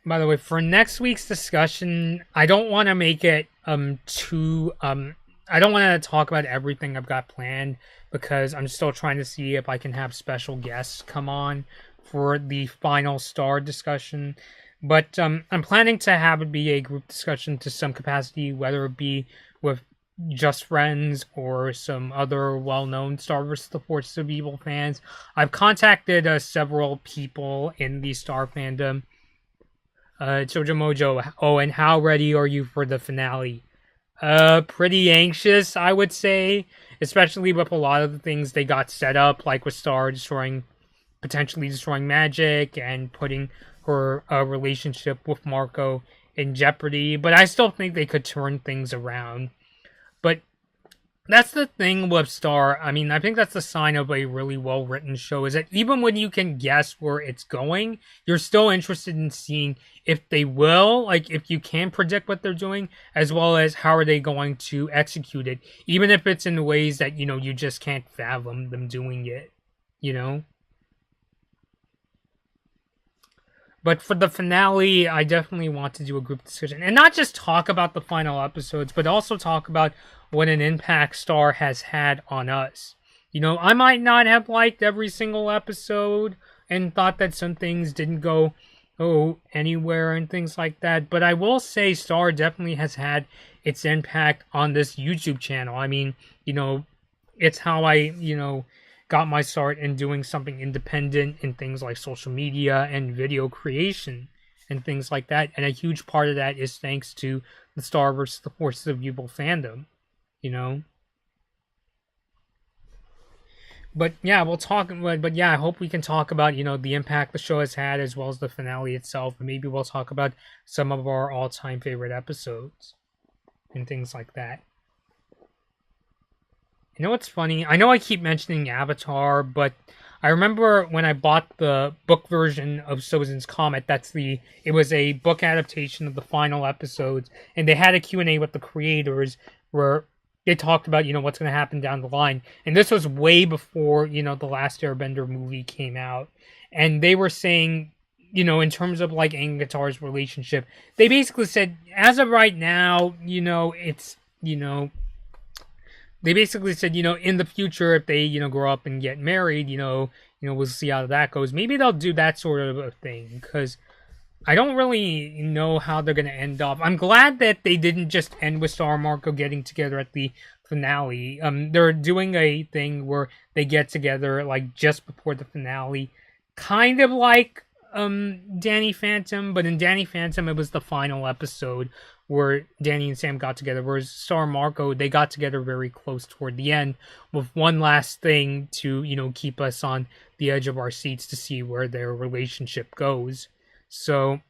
By the way, for next week's discussion, I don't want to make it too I don't want to talk about everything I've got planned because I'm still trying to see if I can have special guests come on for the final Star discussion. But I'm planning to have it be a group discussion to some capacity, whether it be with just friends or some other well-known Star vs. the Forces of Evil fans. I've contacted several people in the Star fandom. Jojo Mojo, and how ready are you for the finale? Pretty anxious, I would say, especially with a lot of the things they got set up, like with Star potentially destroying magic and putting her relationship with Marco in jeopardy, but I still think they could turn things around. But That's the thing with Star. I mean, I think that's the sign of a really well written show is that even when you can guess where it's going, you're still interested in seeing if they will, like if you can predict what they're doing, as well as how are they going to execute it, even if it's in ways that, you just can't fathom them doing it, you know? But for the finale, I definitely want to do a group discussion and not just talk about the final episodes, but also talk about what an impact Star has had on us. I might not have liked every single episode and thought that some things didn't go anywhere and things like that, but I will say Star definitely has had its impact on this YouTube channel. I mean, it's how I got my start in doing something independent in things like social media and video creation and things like that. And a huge part of that is thanks to the Star versus the Forces of Evil fandom, you know? But yeah, we'll talk. But yeah, I hope we can talk about the impact the show has had as well as the finale itself, and maybe we'll talk about some of our all-time favorite episodes and things like that. You know what's funny? I know I keep mentioning Avatar, but I remember when I bought the book version of Sozin's Comet, it was a book adaptation of the final episodes, and they had a Q&A with the creators where they talked about, what's going to happen down the line. And this was way before, the Last Airbender movie came out. And they were saying, in terms of like Aang and Katara's relationship, they basically said, as of right now, it's, they basically said, in the future, if they, grow up and get married, we'll see how that goes. Maybe they'll do that sort of a thing, because I don't really know how they're going to end up. I'm glad that they didn't just end with Star and Marco getting together at the finale. They're doing a thing where they get together, like, just before the finale. Kind of like, Danny Phantom, but in Danny Phantom, it was the final episode where Danny and Sam got together, whereas Star and Marco, they got together very close toward the end with one last thing to, keep us on the edge of our seats to see where their relationship goes. So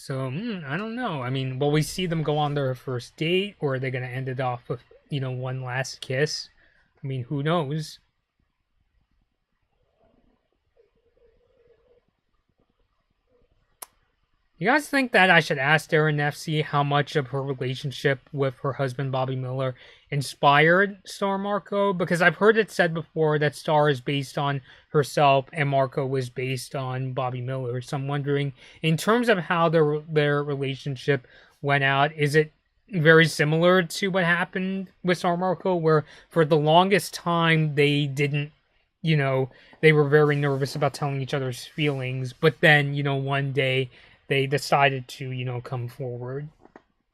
I don't know. I mean, will we see them go on their first date, or are they going to end it off with, one last kiss? I mean, who knows? You guys think that I should ask Darren FC how much of her relationship with her husband Bobby Miller inspired Star Marco? Because I've heard it said before that Star is based on herself and Marco was based on Bobby Miller. So I'm wondering, in terms of how their relationship went out, is it very similar to what happened with Star Marco, where for the longest time they didn't, they were very nervous about telling each other's feelings, but then, one day they decided to, come forward.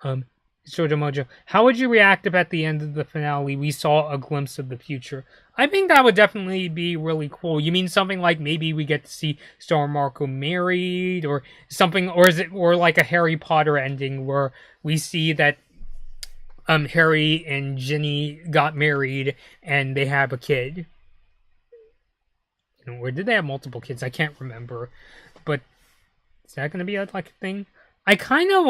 Shoujo how would you react if at the end of the finale we saw a glimpse of the future? I think that would definitely be really cool. You mean something like maybe we get to see Star and Marco married, or something, or is it more like a Harry Potter ending where we see that Harry and Ginny got married and they have a kid? Or did they have multiple kids? I can't remember, but is that going to be like a thing? I kind of,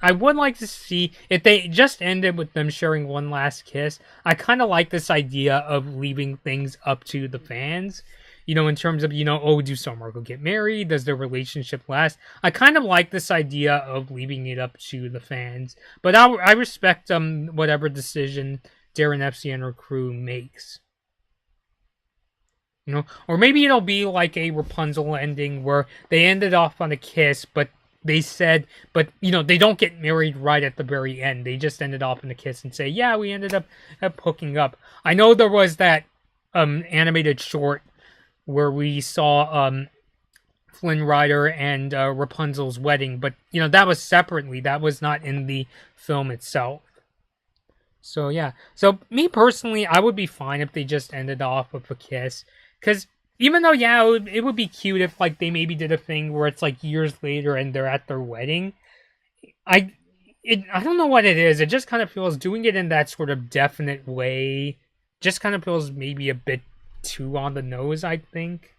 I would like to see if they just ended with them sharing one last kiss. I kind of like this idea of leaving things up to the fans, in terms of, do Star and Marco get married? Does their relationship last? I kind of like this idea of leaving it up to the fans, but I respect whatever decision Darren FC and her crew makes. Or maybe it'll be like a Rapunzel ending where they ended off on a kiss, but they said, but they don't get married right at the very end. They just ended off in a kiss and say, yeah, we ended up hooking up. I know there was that animated short where we saw Flynn Rider and Rapunzel's wedding, but that was separately. That was not in the film itself. So yeah. So me personally, I would be fine if they just ended off with a kiss. Because even though, yeah, it would be cute if, like, they maybe did a thing where it's, like, years later and they're at their wedding. I don't know what it is. It just kind of feels, doing it in that sort of definite way, just kind of feels maybe a bit too on the nose, I think.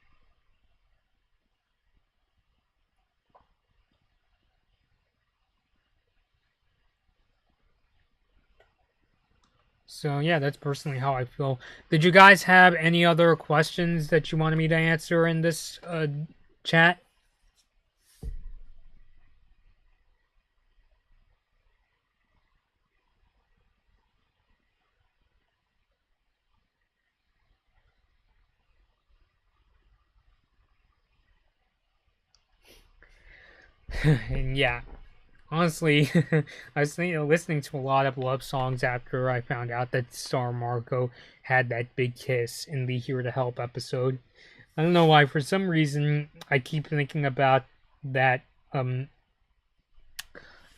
So yeah, that's personally how I feel. Did you guys have any other questions that you wanted me to answer in this chat? And yeah, honestly, I was listening to a lot of love songs after I found out that Star Marco had that big kiss in the Here to Help episode. I don't know why, for some reason, I keep thinking about that,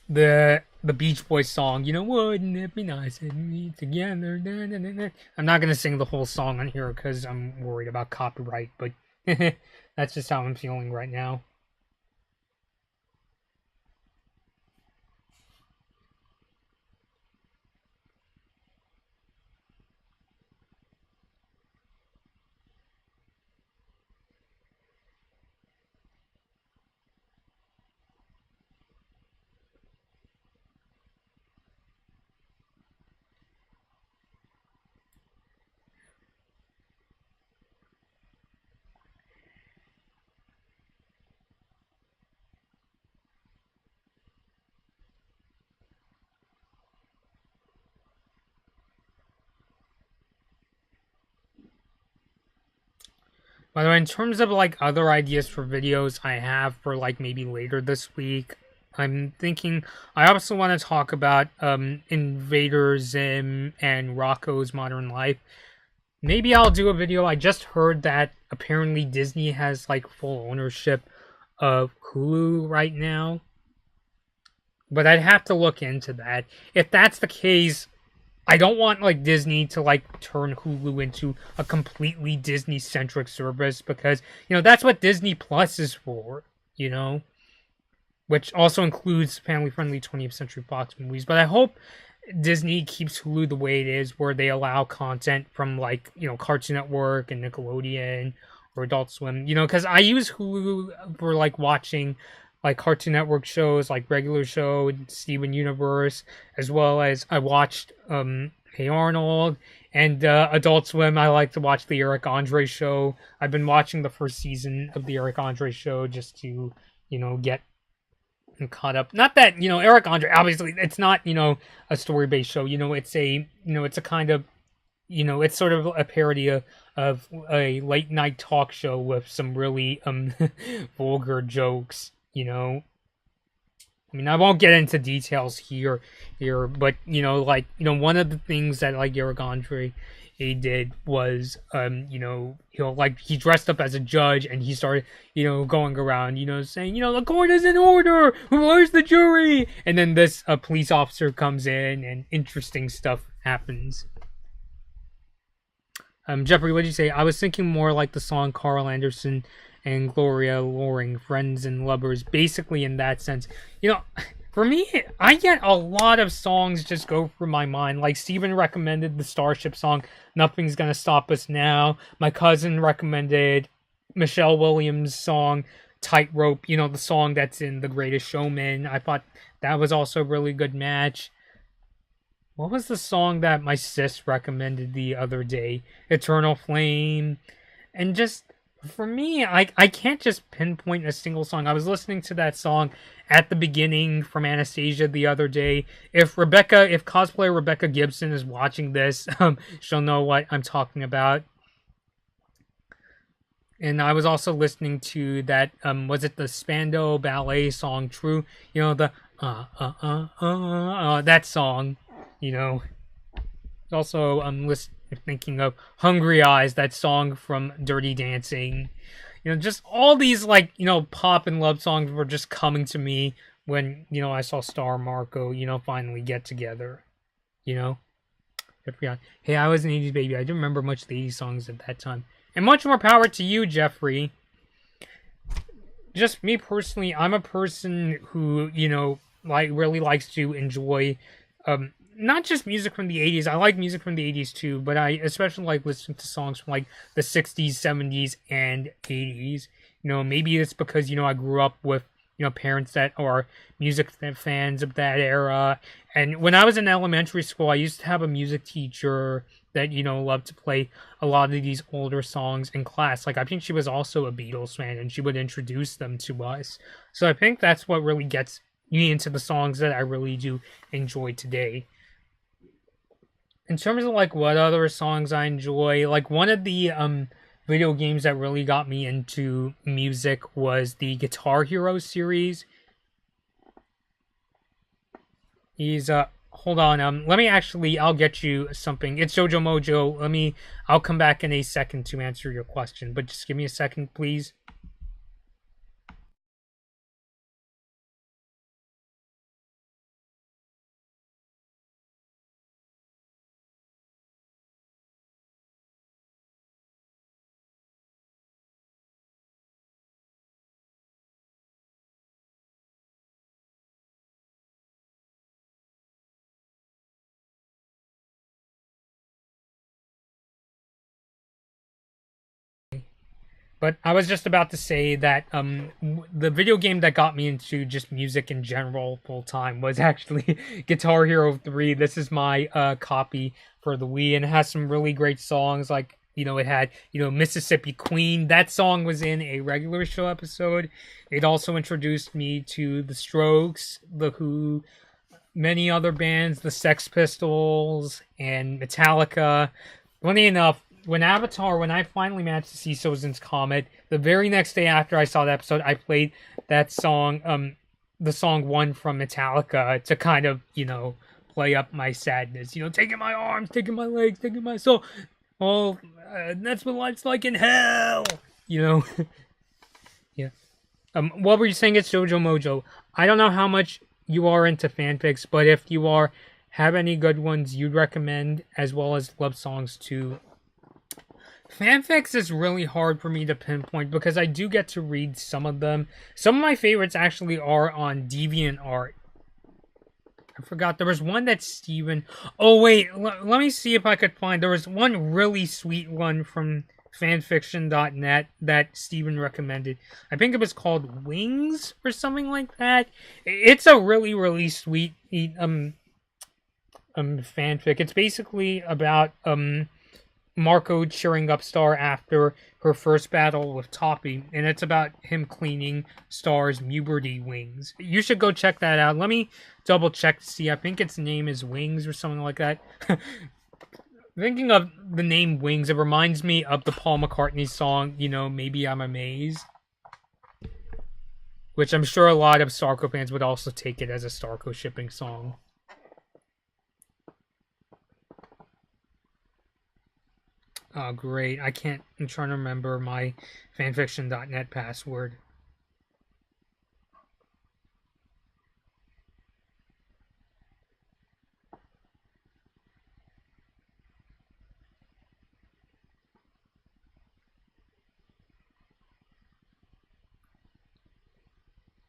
the Beach Boys song, wouldn't it be nice if we together? Da, da, da, da. I'm not gonna sing the whole song on here because I'm worried about copyright, but that's just how I'm feeling right now. By the way, in terms of like other ideas for videos I have for like maybe later this week, I'm thinking I also want to talk about Invader Zim and Rocco's Modern Life. Maybe I'll do a video. I just heard that apparently Disney has like full ownership of Hulu right now. But I'd have to look into that. If that's the case, I don't want like Disney to like turn Hulu into a completely Disney centric service because that's what Disney Plus is for, which also includes family friendly 20th Century Fox movies. But I hope Disney keeps Hulu the way it is, where they allow content from like Cartoon Network and Nickelodeon or Adult Swim, because I use Hulu for like watching like Cartoon Network shows, like Regular Show, Steven Universe, as well as I watched Hey Arnold, and Adult Swim. I like to watch the Eric Andre show. I've been watching the first season of the Eric Andre show just to get caught up. Not that Eric Andre, obviously it's not a story based show. It's a it's a kind of it's sort of a parody of a late night talk show with some really vulgar jokes. I mean, I won't get into details here, but one of the things that like Eric Andre did was he dressed up as a judge and he started going around saying the court is in order, where's the jury, and then this police officer comes in and interesting stuff happens. Jeffrey, what did you say? I was thinking more like the song Carl Anderson and Gloria Loring, Friends and Lovers, basically in that sense. For me, I get a lot of songs just go through my mind. Like, Steven recommended the Starship song, Nothing's Gonna Stop Us Now. My cousin recommended Michelle Williams' song, Tightrope, the song that's in The Greatest Showman. I thought that was also a really good match. What was the song that my sis recommended the other day? Eternal Flame. And just, for me, I can't just pinpoint a single song. I was listening to that song at the beginning from Anastasia the other day. If cosplayer Rebecca Gibson is watching this, she'll know what I'm talking about. And I was also listening to that, was it the Spandau Ballet song, True? The, that song, Also, thinking of Hungry Eyes, that song from Dirty Dancing. Just all these pop and love songs were just coming to me when I saw Star Marco finally get together. I forgot. Hey, I was an 80s baby. I didn't remember much of the 80s songs at that time. And much more power to you, Jeffrey. Just me personally, I'm a person who really likes to enjoy not just music from the 80s. I like music from the 80s too, but I especially like listening to songs from like the 60s, 70s, and 80s. Maybe it's because I grew up with parents that are music fans of that era. And when I was in elementary school, I used to have a music teacher that loved to play a lot of these older songs in class. Like I think she was also a Beatles fan, and she would introduce them to us. So I think that's what really gets me into the songs that I really do enjoy today. In terms of like what other songs I enjoy, like one of the video games that really got me into music was the Guitar Hero series. He's hold on, let me actually, I'll get you something. It's Jojo Mojo. I'll come back in a second to answer your question, but just give me a second, please. But I was just about to say that the video game that got me into just music in general full time was actually Guitar Hero 3. This is my copy for the Wii, and it has some really great songs. Like it had Mississippi Queen. That song was in a regular show episode. It also introduced me to the Strokes, the Who, many other bands, the Sex Pistols, and Metallica. Funny enough, when I finally managed to see Sozin's Comet, the very next day after I saw the episode, I played that song, the song One from Metallica, to kind of, play up my sadness. Taking my arms, taking my legs, taking my soul. Oh, that's what life's like in hell. Yeah. What were you saying? It's Jojo Mojo. I don't know how much you are into fanfics, but if you are, have any good ones you'd recommend, as well as love songs too. Fanfics is really hard for me to pinpoint because I do get to read some of them. Some of my favorites actually are on DeviantArt. I forgot, there was one that Steven... Oh wait, let me see if I could find... There was one really sweet one from fanfiction.net that Steven recommended. I think it was called Wings or something like that. It's a really, really sweet fanfic. It's basically about Marco cheering up Star after her first battle with Toppy, and it's about him cleaning Star's Muberty wings. You should go check that out. Let me double check to see. I think its name is Wings or something like that. Thinking of the name Wings, it reminds me of the Paul McCartney song, Maybe I'm Amazed. Which I'm sure a lot of Starco fans would also take it as a Starco shipping song. Oh, great. I'm trying to remember my fanfiction.net password.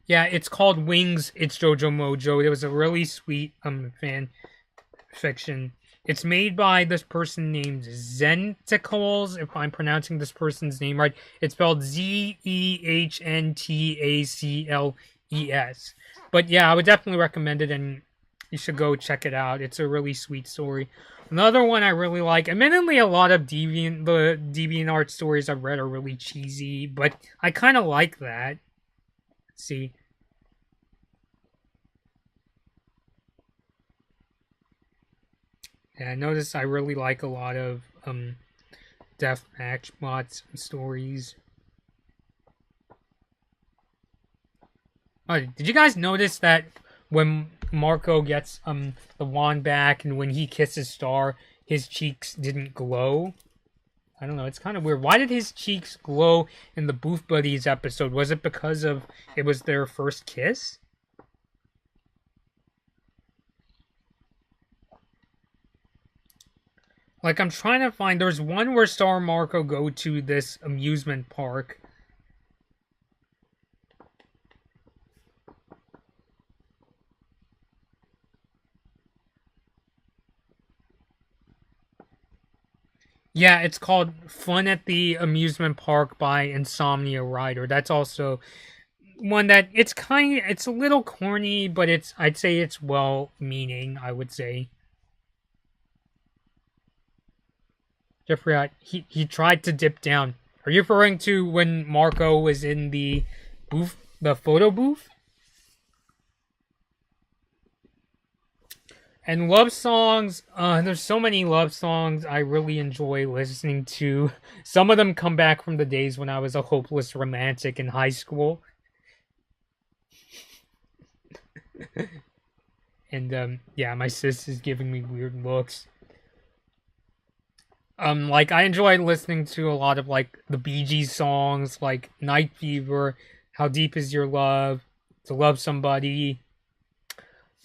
Yeah, it's called Wings, It's Jojo Mojo. It was a really sweet fan fiction. It's made by this person named Zentacles, if I'm pronouncing this person's name right. It's spelled ZehntaCles. But yeah, I would definitely recommend it, and you should go check it out. It's a really sweet story. Another one I really like, admittedly a lot of the DeviantArt stories I've read are really cheesy, but I kind of like that. Let's see. Yeah, I noticed I really like a lot of deathmatch mods stories. Oh, did you guys notice that when Marco gets the wand back and when he kisses Star, his cheeks didn't glow? I don't know, it's kind of weird. Why did his cheeks glow in the Booth Buddies episode? Was it because it was their first kiss? Like, I'm trying to find... There's one where Star and Marco go to this amusement park. Yeah, it's called Fun at the Amusement Park by Insomnia Rider. That's also... one that it's a little corny, but I'd say it's well meaning, I would say. Jeffrey, he tried to dip down. Are you referring to when Marco was in the booth, the photo booth? And love songs, there's so many love songs I really enjoy listening to. Some of them come back from the days when I was a hopeless romantic in high school. And yeah, my sis is giving me weird looks. Like I enjoy listening to a lot of like the Bee Gees songs, like Night Fever, How Deep Is Your Love, To Love Somebody,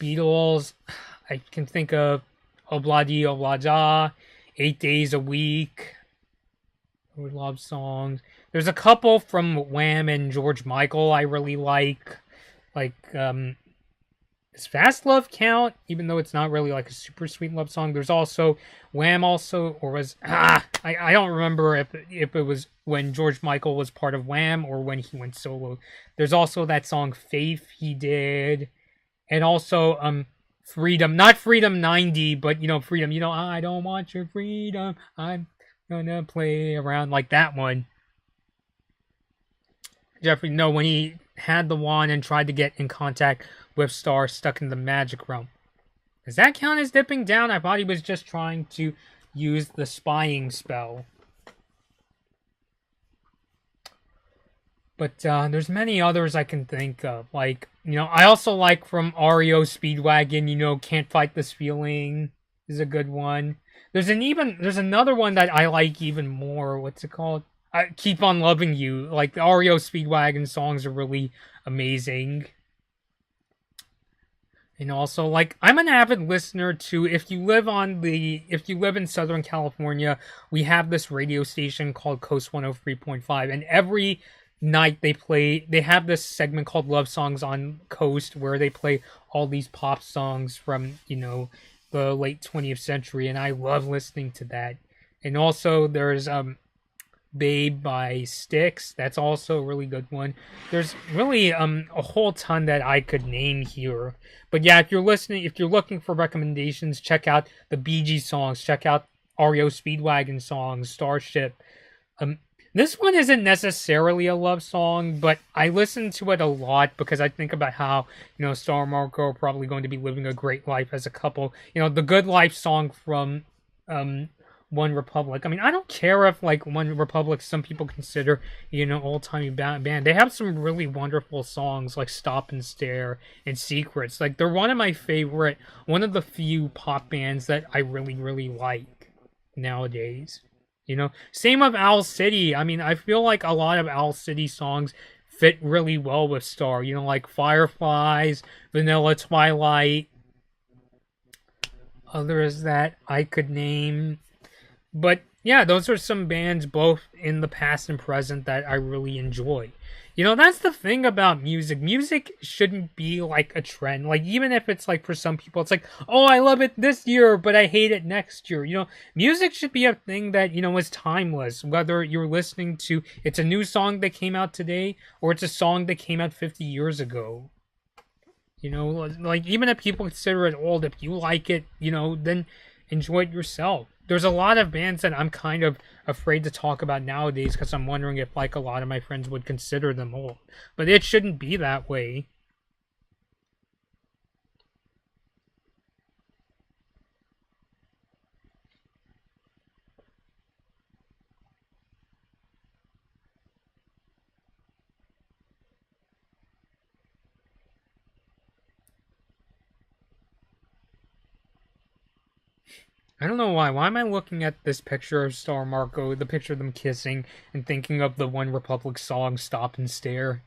Beatles. I can think of Obladi Oblada, 8 Days a Week. Love songs. There's a couple from Wham and George Michael I really like. Like, does Fast Love count? Even though it's not really like a super sweet love song. There's also Wham also, or was I don't remember if it was when George Michael was part of Wham or when he went solo. There's also that song Faith he did. And also Freedom, not Freedom 90, but Freedom, I don't want your freedom. I'm gonna play around, like that one. Jeffrey, no, when he had the wand and tried to get in contact with Star stuck in the magic realm. Does that count as dipping down? I thought he was just trying to use the spying spell. But there's many others I can think of. Like, I also like from REO Speedwagon, Can't Fight This Feeling is a good one. There's another one that I like even more. What's it called? Keep on Loving You. Like the REO Speedwagon songs are really amazing. And also, like, I'm an avid listener to, if you live in Southern California, we have this radio station called Coast 103.5, and every night they have this segment called Love Songs on Coast, where they play all these pop songs from, the late 20th century, and I love listening to that. And also, there's, Babe by Styx. That's also a really good one. There's really a whole ton that I could name here. But yeah, if you're looking for recommendations, check out the Bee Gees songs, check out REO Speedwagon songs, Starship. This one isn't necessarily a love song, but I listen to it a lot because I think about how, Star and Marco are probably going to be living a great life as a couple. The Good Life song from One Republic. I mean, I don't care if, like, One Republic, some people consider, old-timey band. They have some really wonderful songs, like Stop and Stare and Secrets. Like, they're one of the few pop bands that I really, really like nowadays. Same with Owl City. I mean, I feel like a lot of Owl City songs fit really well with Star. Like Fireflies, Vanilla Twilight. Others that I could name. But yeah, those are some bands both in the past and present that I really enjoy. That's the thing about music. Music shouldn't be like a trend. Like, even if it's like for some people, it's like, oh, I love it this year, but I hate it next year. Music should be a thing that, is timeless. Whether you're listening to, it's a new song that came out today, or it's a song that came out 50 years ago. Like, even if people consider it old, if you like it, then enjoy it yourself. There's a lot of bands that I'm kind of afraid to talk about nowadays because I'm wondering if, like, a lot of my friends would consider them old. But it shouldn't be that way. I don't know why. Why am I looking at this picture of Star Marco, the picture of them kissing, and thinking of the One Republic song Stop and Stare?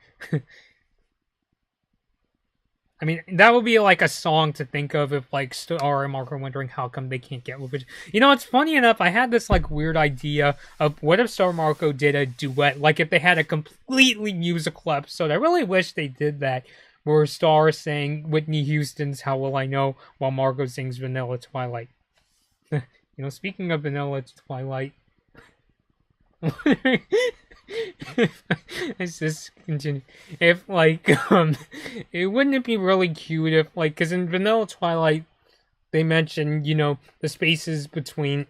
I mean, that would be like a song to think of if, like, Star and Marco are wondering how come they can't get with it. It's funny enough, I had this, like, weird idea of what if Star and Marco did a duet, like if they had a completely musical episode. I really wish they did that, where Star sang Whitney Houston's How Will I Know, while Marco sings Vanilla Twilight. Speaking of Vanilla Twilight, Let's just continue. If like, it wouldn't it be really cute if like, because in Vanilla Twilight they mentioned, the spaces between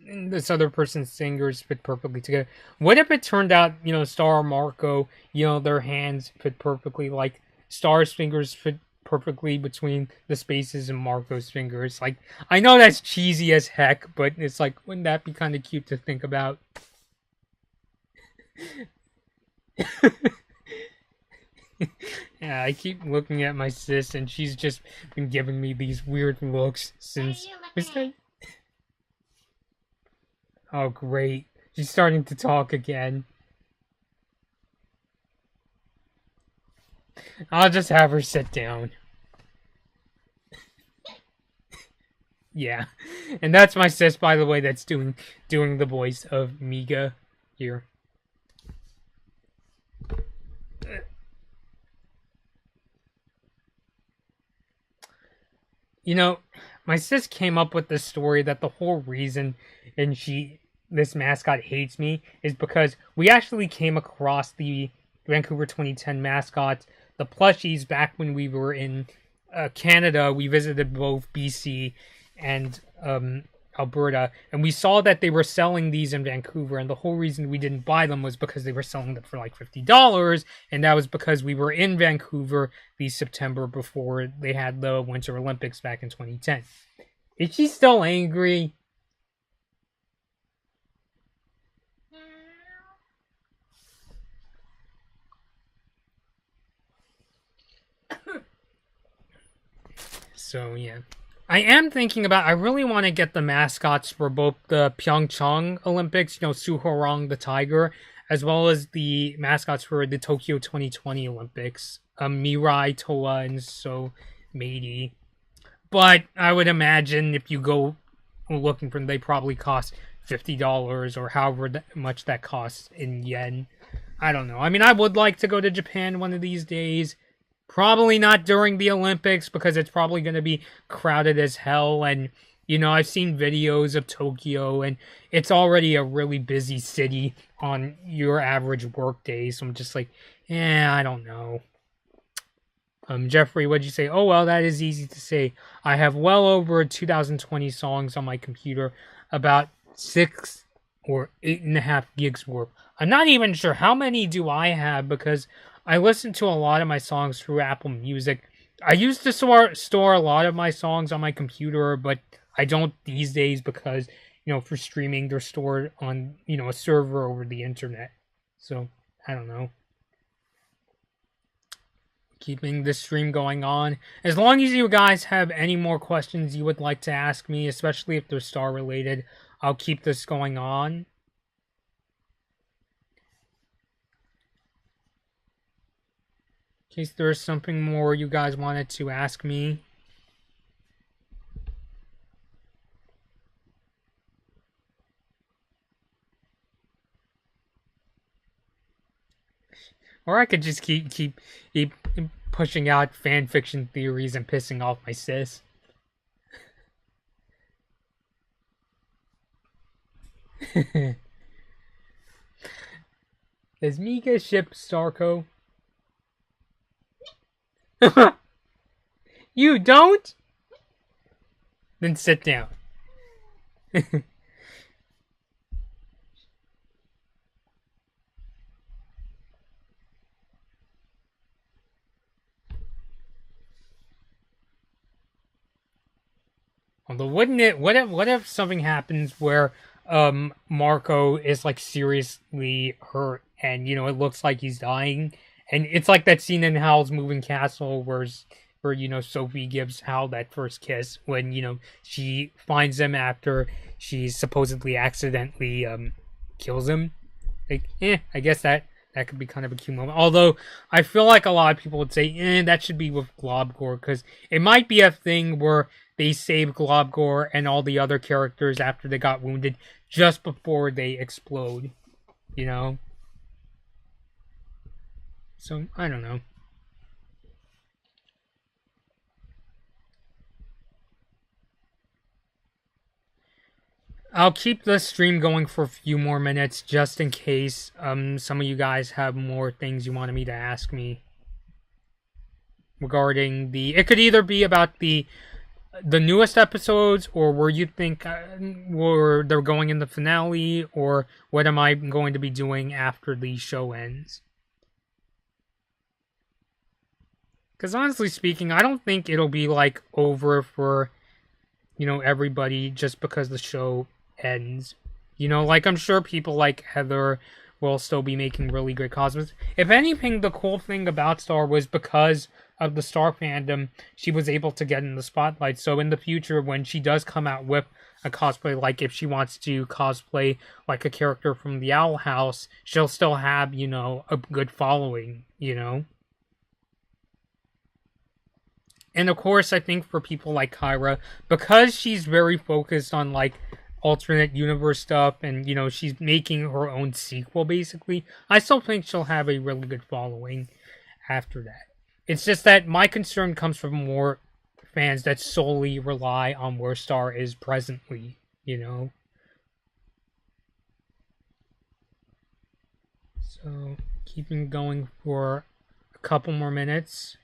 this other person's fingers fit perfectly together. What if it turned out, Star or Marco, their hands fit perfectly, like Star's fingers fit perfectly between the spaces in Marco's fingers? Like, I know that's cheesy as heck, but it's like, wouldn't that be kind of cute to think about? Yeah, I keep looking at my sis, and she's just been giving me these weird looks since. Oh, great. She's starting to talk again. I'll just have her sit down. Yeah. And that's my sis, by the way, that's doing the voice of Miga here. My sis came up with this story that the whole reason and this mascot hates me is because we actually came across the Vancouver 2010 mascots, the plushies, back when we were in Canada. We visited both BC and Alberta, and we saw that they were selling these in Vancouver, and the whole reason we didn't buy them was because they were selling them for like $50, and that was because we were in Vancouver the September before they had the Winter Olympics back in 2010. Is she still angry? So, yeah. I am thinking about, I really want to get the mascots for both the Pyeongchang Olympics, Suhorong the tiger, as well as the mascots for the Tokyo 2020 Olympics, Mirai, Toa, and So Meidi. But I would imagine if you go looking for them, they probably cost $50 or however much that costs in yen. I don't know. I mean, I would like to go to Japan one of these days. Probably not during the Olympics because it's probably going to be crowded as hell. And, I've seen videos of Tokyo and it's already a really busy city on your average work day. So I'm just like, I don't know. Jeffrey, what'd you say? Oh, well, that is easy to say. I have well over 2020 songs on my computer, about 6 or 8.5 gigs worth. I'm not even sure how many do I have because I listen to a lot of my songs through Apple Music. I used to store a lot of my songs on my computer, but I don't these days because, for streaming, they're stored on, a server over the internet. So, I don't know. Keeping this stream going on. As long as you guys have any more questions you would like to ask me, especially if they're star related, I'll keep this going on. In case there's something more you guys wanted to ask me. Or I could just keep pushing out fan fiction theories and pissing off my sis. Does Mika ship Starco? You don't? Then sit down. Although, wouldn't it? What if something happens where Marco is like seriously hurt and it looks like he's dying, and it's like that scene in Howl's Moving Castle where Sophie gives Hal that first kiss when she finds him after she supposedly accidentally kills him. Like, I guess that could be kind of a cute moment. Although I feel like a lot of people would say, that should be with Globgore, because it might be a thing where they saved Globgore and all the other characters after they got wounded just before they explode. So, I don't know. I'll keep the stream going for a few more minutes just in case some of you guys have more things you wanted me to ask me regarding the. It could either be about the newest episodes, or where you think where they're going in the finale, or what am I going to be doing after the show ends. Because honestly speaking, I don't think it'll be like over for everybody just because the show ends. Like I'm sure people like Heather will still be making really great cosplays. If anything, the cool thing about Star was because of the Star fandom, she was able to get in the spotlight. So in the future, when she does come out with a cosplay, like if she wants to cosplay like a character from the Owl House, she'll still have, a good following. And of course, I think for people like Kyra, because she's very focused on like alternate universe stuff and she's making her own sequel basically, I still think she'll have a really good following after that. It's just that my concern comes from more fans that solely rely on where Star is presently. So, keeping going for a couple more minutes.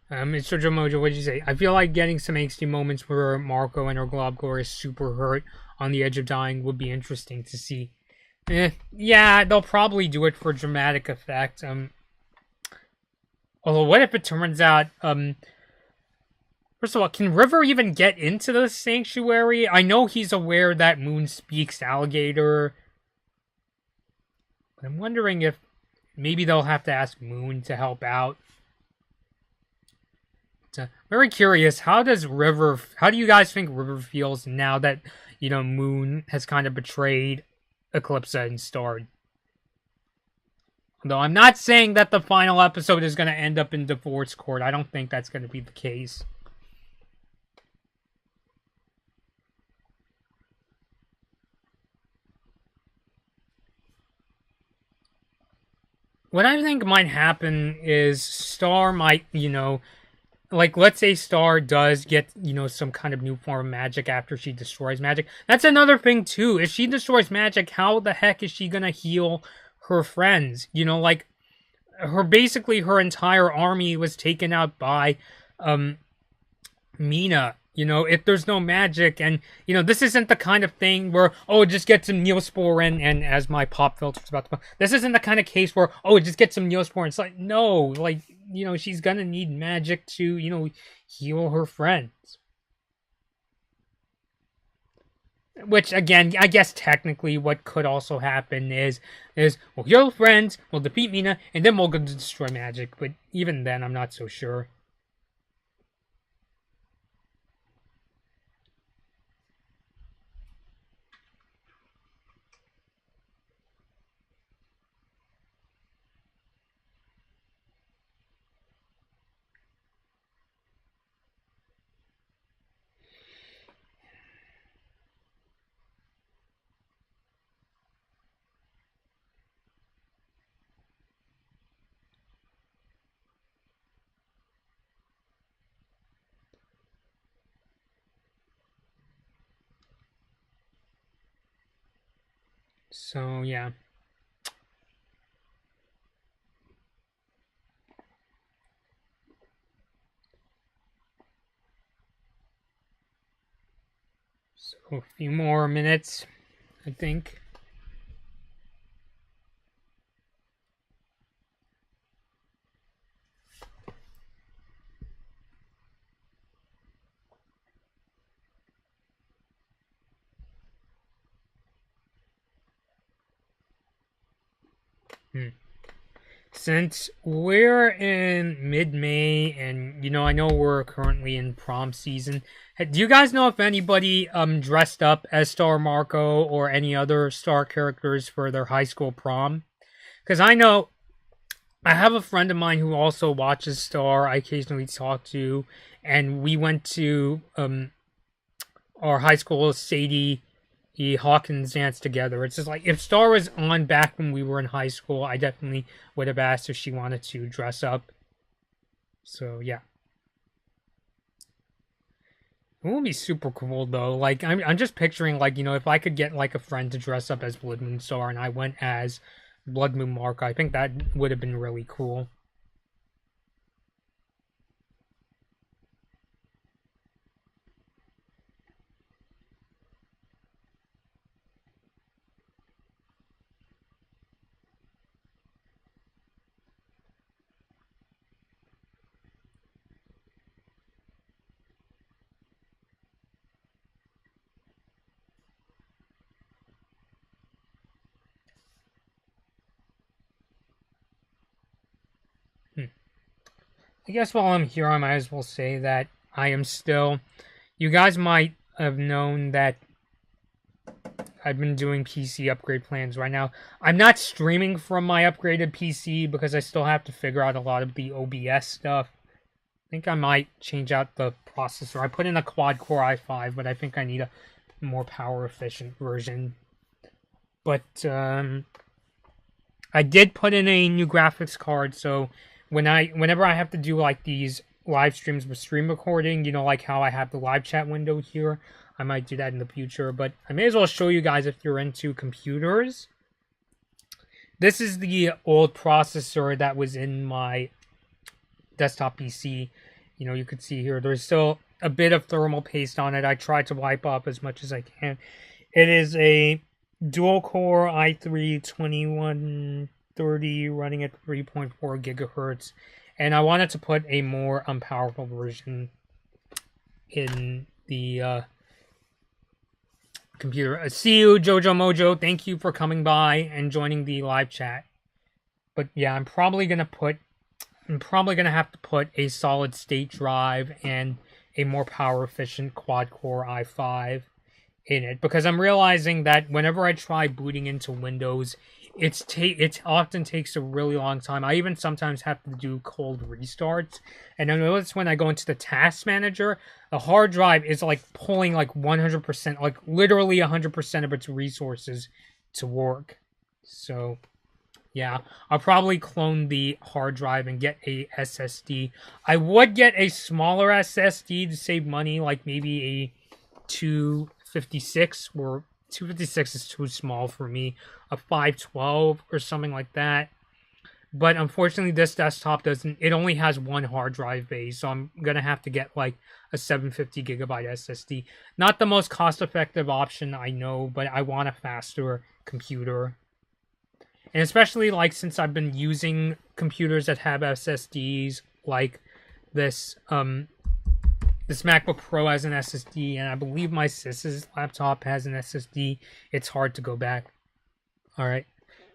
Mr. Jomojo, what did you say? I feel like getting some angsty moments where Marco and her Globgore is super hurt on the edge of dying would be interesting to see. Yeah, they'll probably do it for dramatic effect. Although, what if it turns out, first of all, can River even get into the sanctuary? I know he's aware that Moon speaks alligator, but I'm wondering if maybe they'll have to ask Moon to help out. Very curious. How do you guys think River feels now that Moon has kind of betrayed Eclipsa and Star? Though I'm not saying that the final episode is going to end up in divorce court. I don't think that's going to be the case. What I think might happen is Star might, like, let's say Star does get, some kind of new form of magic after she destroys magic. That's another thing, too. If she destroys magic, how the heck is she gonna heal her friends? Like, basically her entire army was taken out by, Mina. If there's no magic, and, this isn't the kind of thing where, just get some Neospore and as my pop filter's about to, this isn't the kind of case where, just get some Neospore, and it's like, no, like, she's gonna need magic to, heal her friends. Which, again, I guess technically what could also happen is we'll heal friends, we'll defeat Mina, and then we'll go to destroy magic, but even then, I'm not so sure. So, yeah. So a few more minutes, I think. Since we're in mid-May and I know we're currently in prom season, do you guys know if anybody dressed up as Star Marco or any other Star characters for their high school prom? Because I know I have a friend of mine who also watches Star. I occasionally talk to, and we went to our high school Sadie Hawkins dance together. It's just like if Star was on back when we were in high school, I definitely would have asked if she wanted to dress up. So yeah, it would be super cool though. Like I'm just picturing like if I could get like a friend to dress up as Blood Moon Star and I went as Blood Moon Mark, I think that would have been really cool. I guess while I'm here, I might as well say that I am still. You guys might have known that I've been doing PC upgrade plans right now. I'm not streaming from my upgraded PC because I still have to figure out a lot of the OBS stuff. I think I might change out the processor. I put in a quad-core i5, but I think I need a more power-efficient version. But I did put in a new graphics card, so whenever I have to do like these live streams with stream recording, like how I have the live chat window here, I might do that in the future. But I may as well show you guys if you're into computers. This is the old processor that was in my desktop PC. You could see here there's still a bit of thermal paste on it. I tried to wipe up as much as I can. It is a dual core i3 2130 running at 3.4 gigahertz, and I wanted to put a more powerful version in the computer. See you, Jojo Mojo. Thank you for coming by and joining the live chat. But yeah, I'm probably gonna have to put a solid state drive and a more power efficient quad core i5 in it, because I'm realizing that whenever I try booting into Windows, it often takes a really long time. I even sometimes have to do cold restarts, and I notice when I go into the task manager, the hard drive is like pulling like 100%, like literally 100% of its resources to work. So yeah, I'll probably clone the hard drive and get a SSD. I would get a smaller SSD to save money, like maybe a 256, or 256 is too small for me, a 512 or something like that. But unfortunately, this desktop it only has one hard drive bay, so I'm gonna have to get like a 750 gigabyte SSD. Not the most cost effective option, I know, but I want a faster computer. And especially like since I've been using computers that have SSDs, like this this MacBook Pro has an SSD, and I believe my sis's laptop has an SSD. It's hard to go back. All right.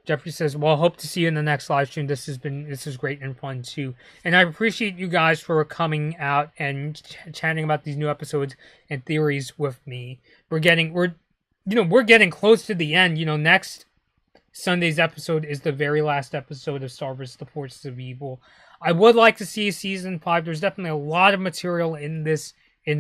Jeffrey says, well, hope to see you in the next live stream. This is great and fun too. And I appreciate you guys for coming out and chatting about these new episodes and theories with me. We're getting close to the end. Next Sunday's episode is the very last episode of Star vs. the Forces of Evil. I would like to see season 5. There's definitely a lot of material in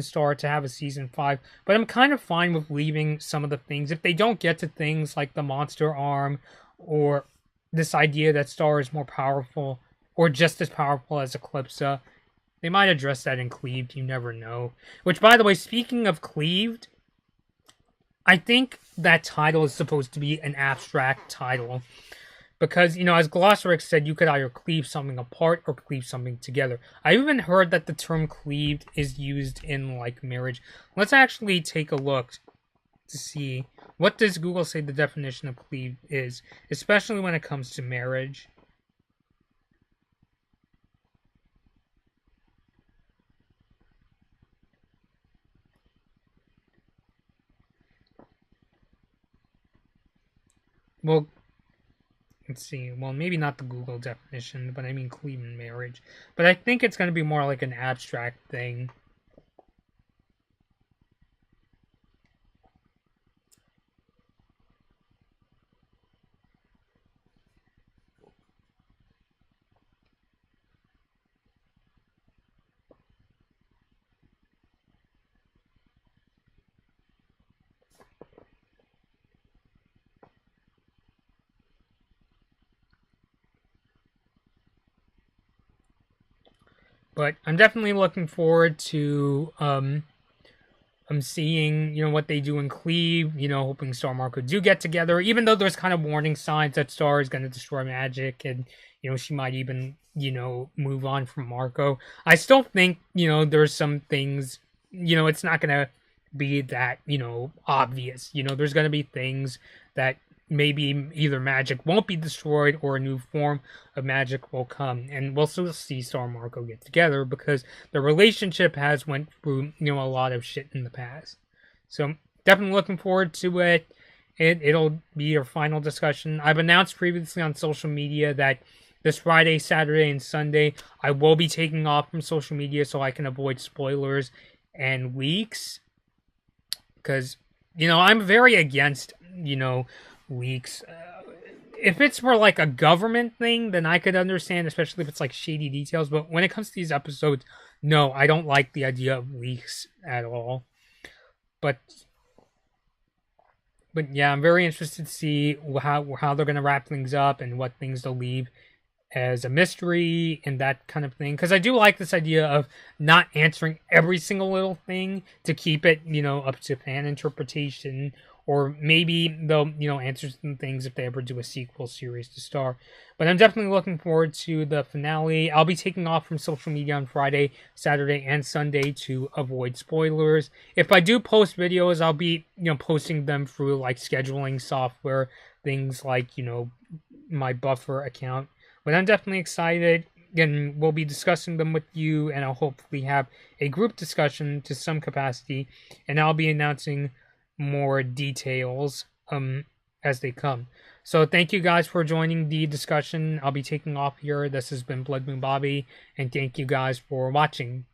Star to have a season 5, but I'm kind of fine with leaving some of the things. If they don't get to things like the monster arm, or this idea that Star is more powerful, or just as powerful as Eclipsa, they might address that in Cleaved, you never know. Which, by the way, speaking of Cleaved, I think that title is supposed to be an abstract title. Because, as Glossaric said, you could either cleave something apart or cleave something together. I even heard that the term cleaved is used in, like, marriage. Let's actually take a look to see what does Google say the definition of cleave is, especially when it comes to marriage. Well, let's see. Well, maybe not the Google definition, but I mean cleave in marriage. But I think it's going to be more like an abstract thing. But I'm definitely looking forward to I'm seeing, what they do in Cleve, hoping Star Marco do get together, even though there's kind of warning signs that Star is going to destroy magic and, she might even, move on from Marco. I still think, there's some things, it's not going to be that, obvious. There's going to be things that maybe either magic won't be destroyed or a new form of magic will come, and we'll still see Star and Marco get together because the relationship has went through a lot of shit in the past. So definitely looking forward to it. It'll be our final discussion. I've announced previously on social media that this Friday, Saturday, and Sunday I will be taking off from social media so I can avoid spoilers and leaks, because I'm very against leaks. If it's for like a government thing, then I could understand, especially if it's like shady details. But when it comes to these episodes, no, I don't like the idea of leaks at all. But yeah, I'm very interested to see how they're gonna wrap things up and what things they'll leave as a mystery and that kind of thing. Because I do like this idea of not answering every single little thing to keep it, up to fan interpretation. Or maybe they'll, answer some things if they ever do a sequel series to Star. But I'm definitely looking forward to the finale. I'll be taking off from social media on Friday, Saturday, and Sunday to avoid spoilers. If I do post videos, I'll be, posting them through, like, scheduling software. Things like, my Buffer account. But I'm definitely excited. And we'll be discussing them with you. And I'll hopefully have a group discussion to some capacity. And I'll be announcing more details as they come. So thank you guys for joining the discussion. I'll be taking off here. This has been Blood Moon Bobby, and thank you guys for watching.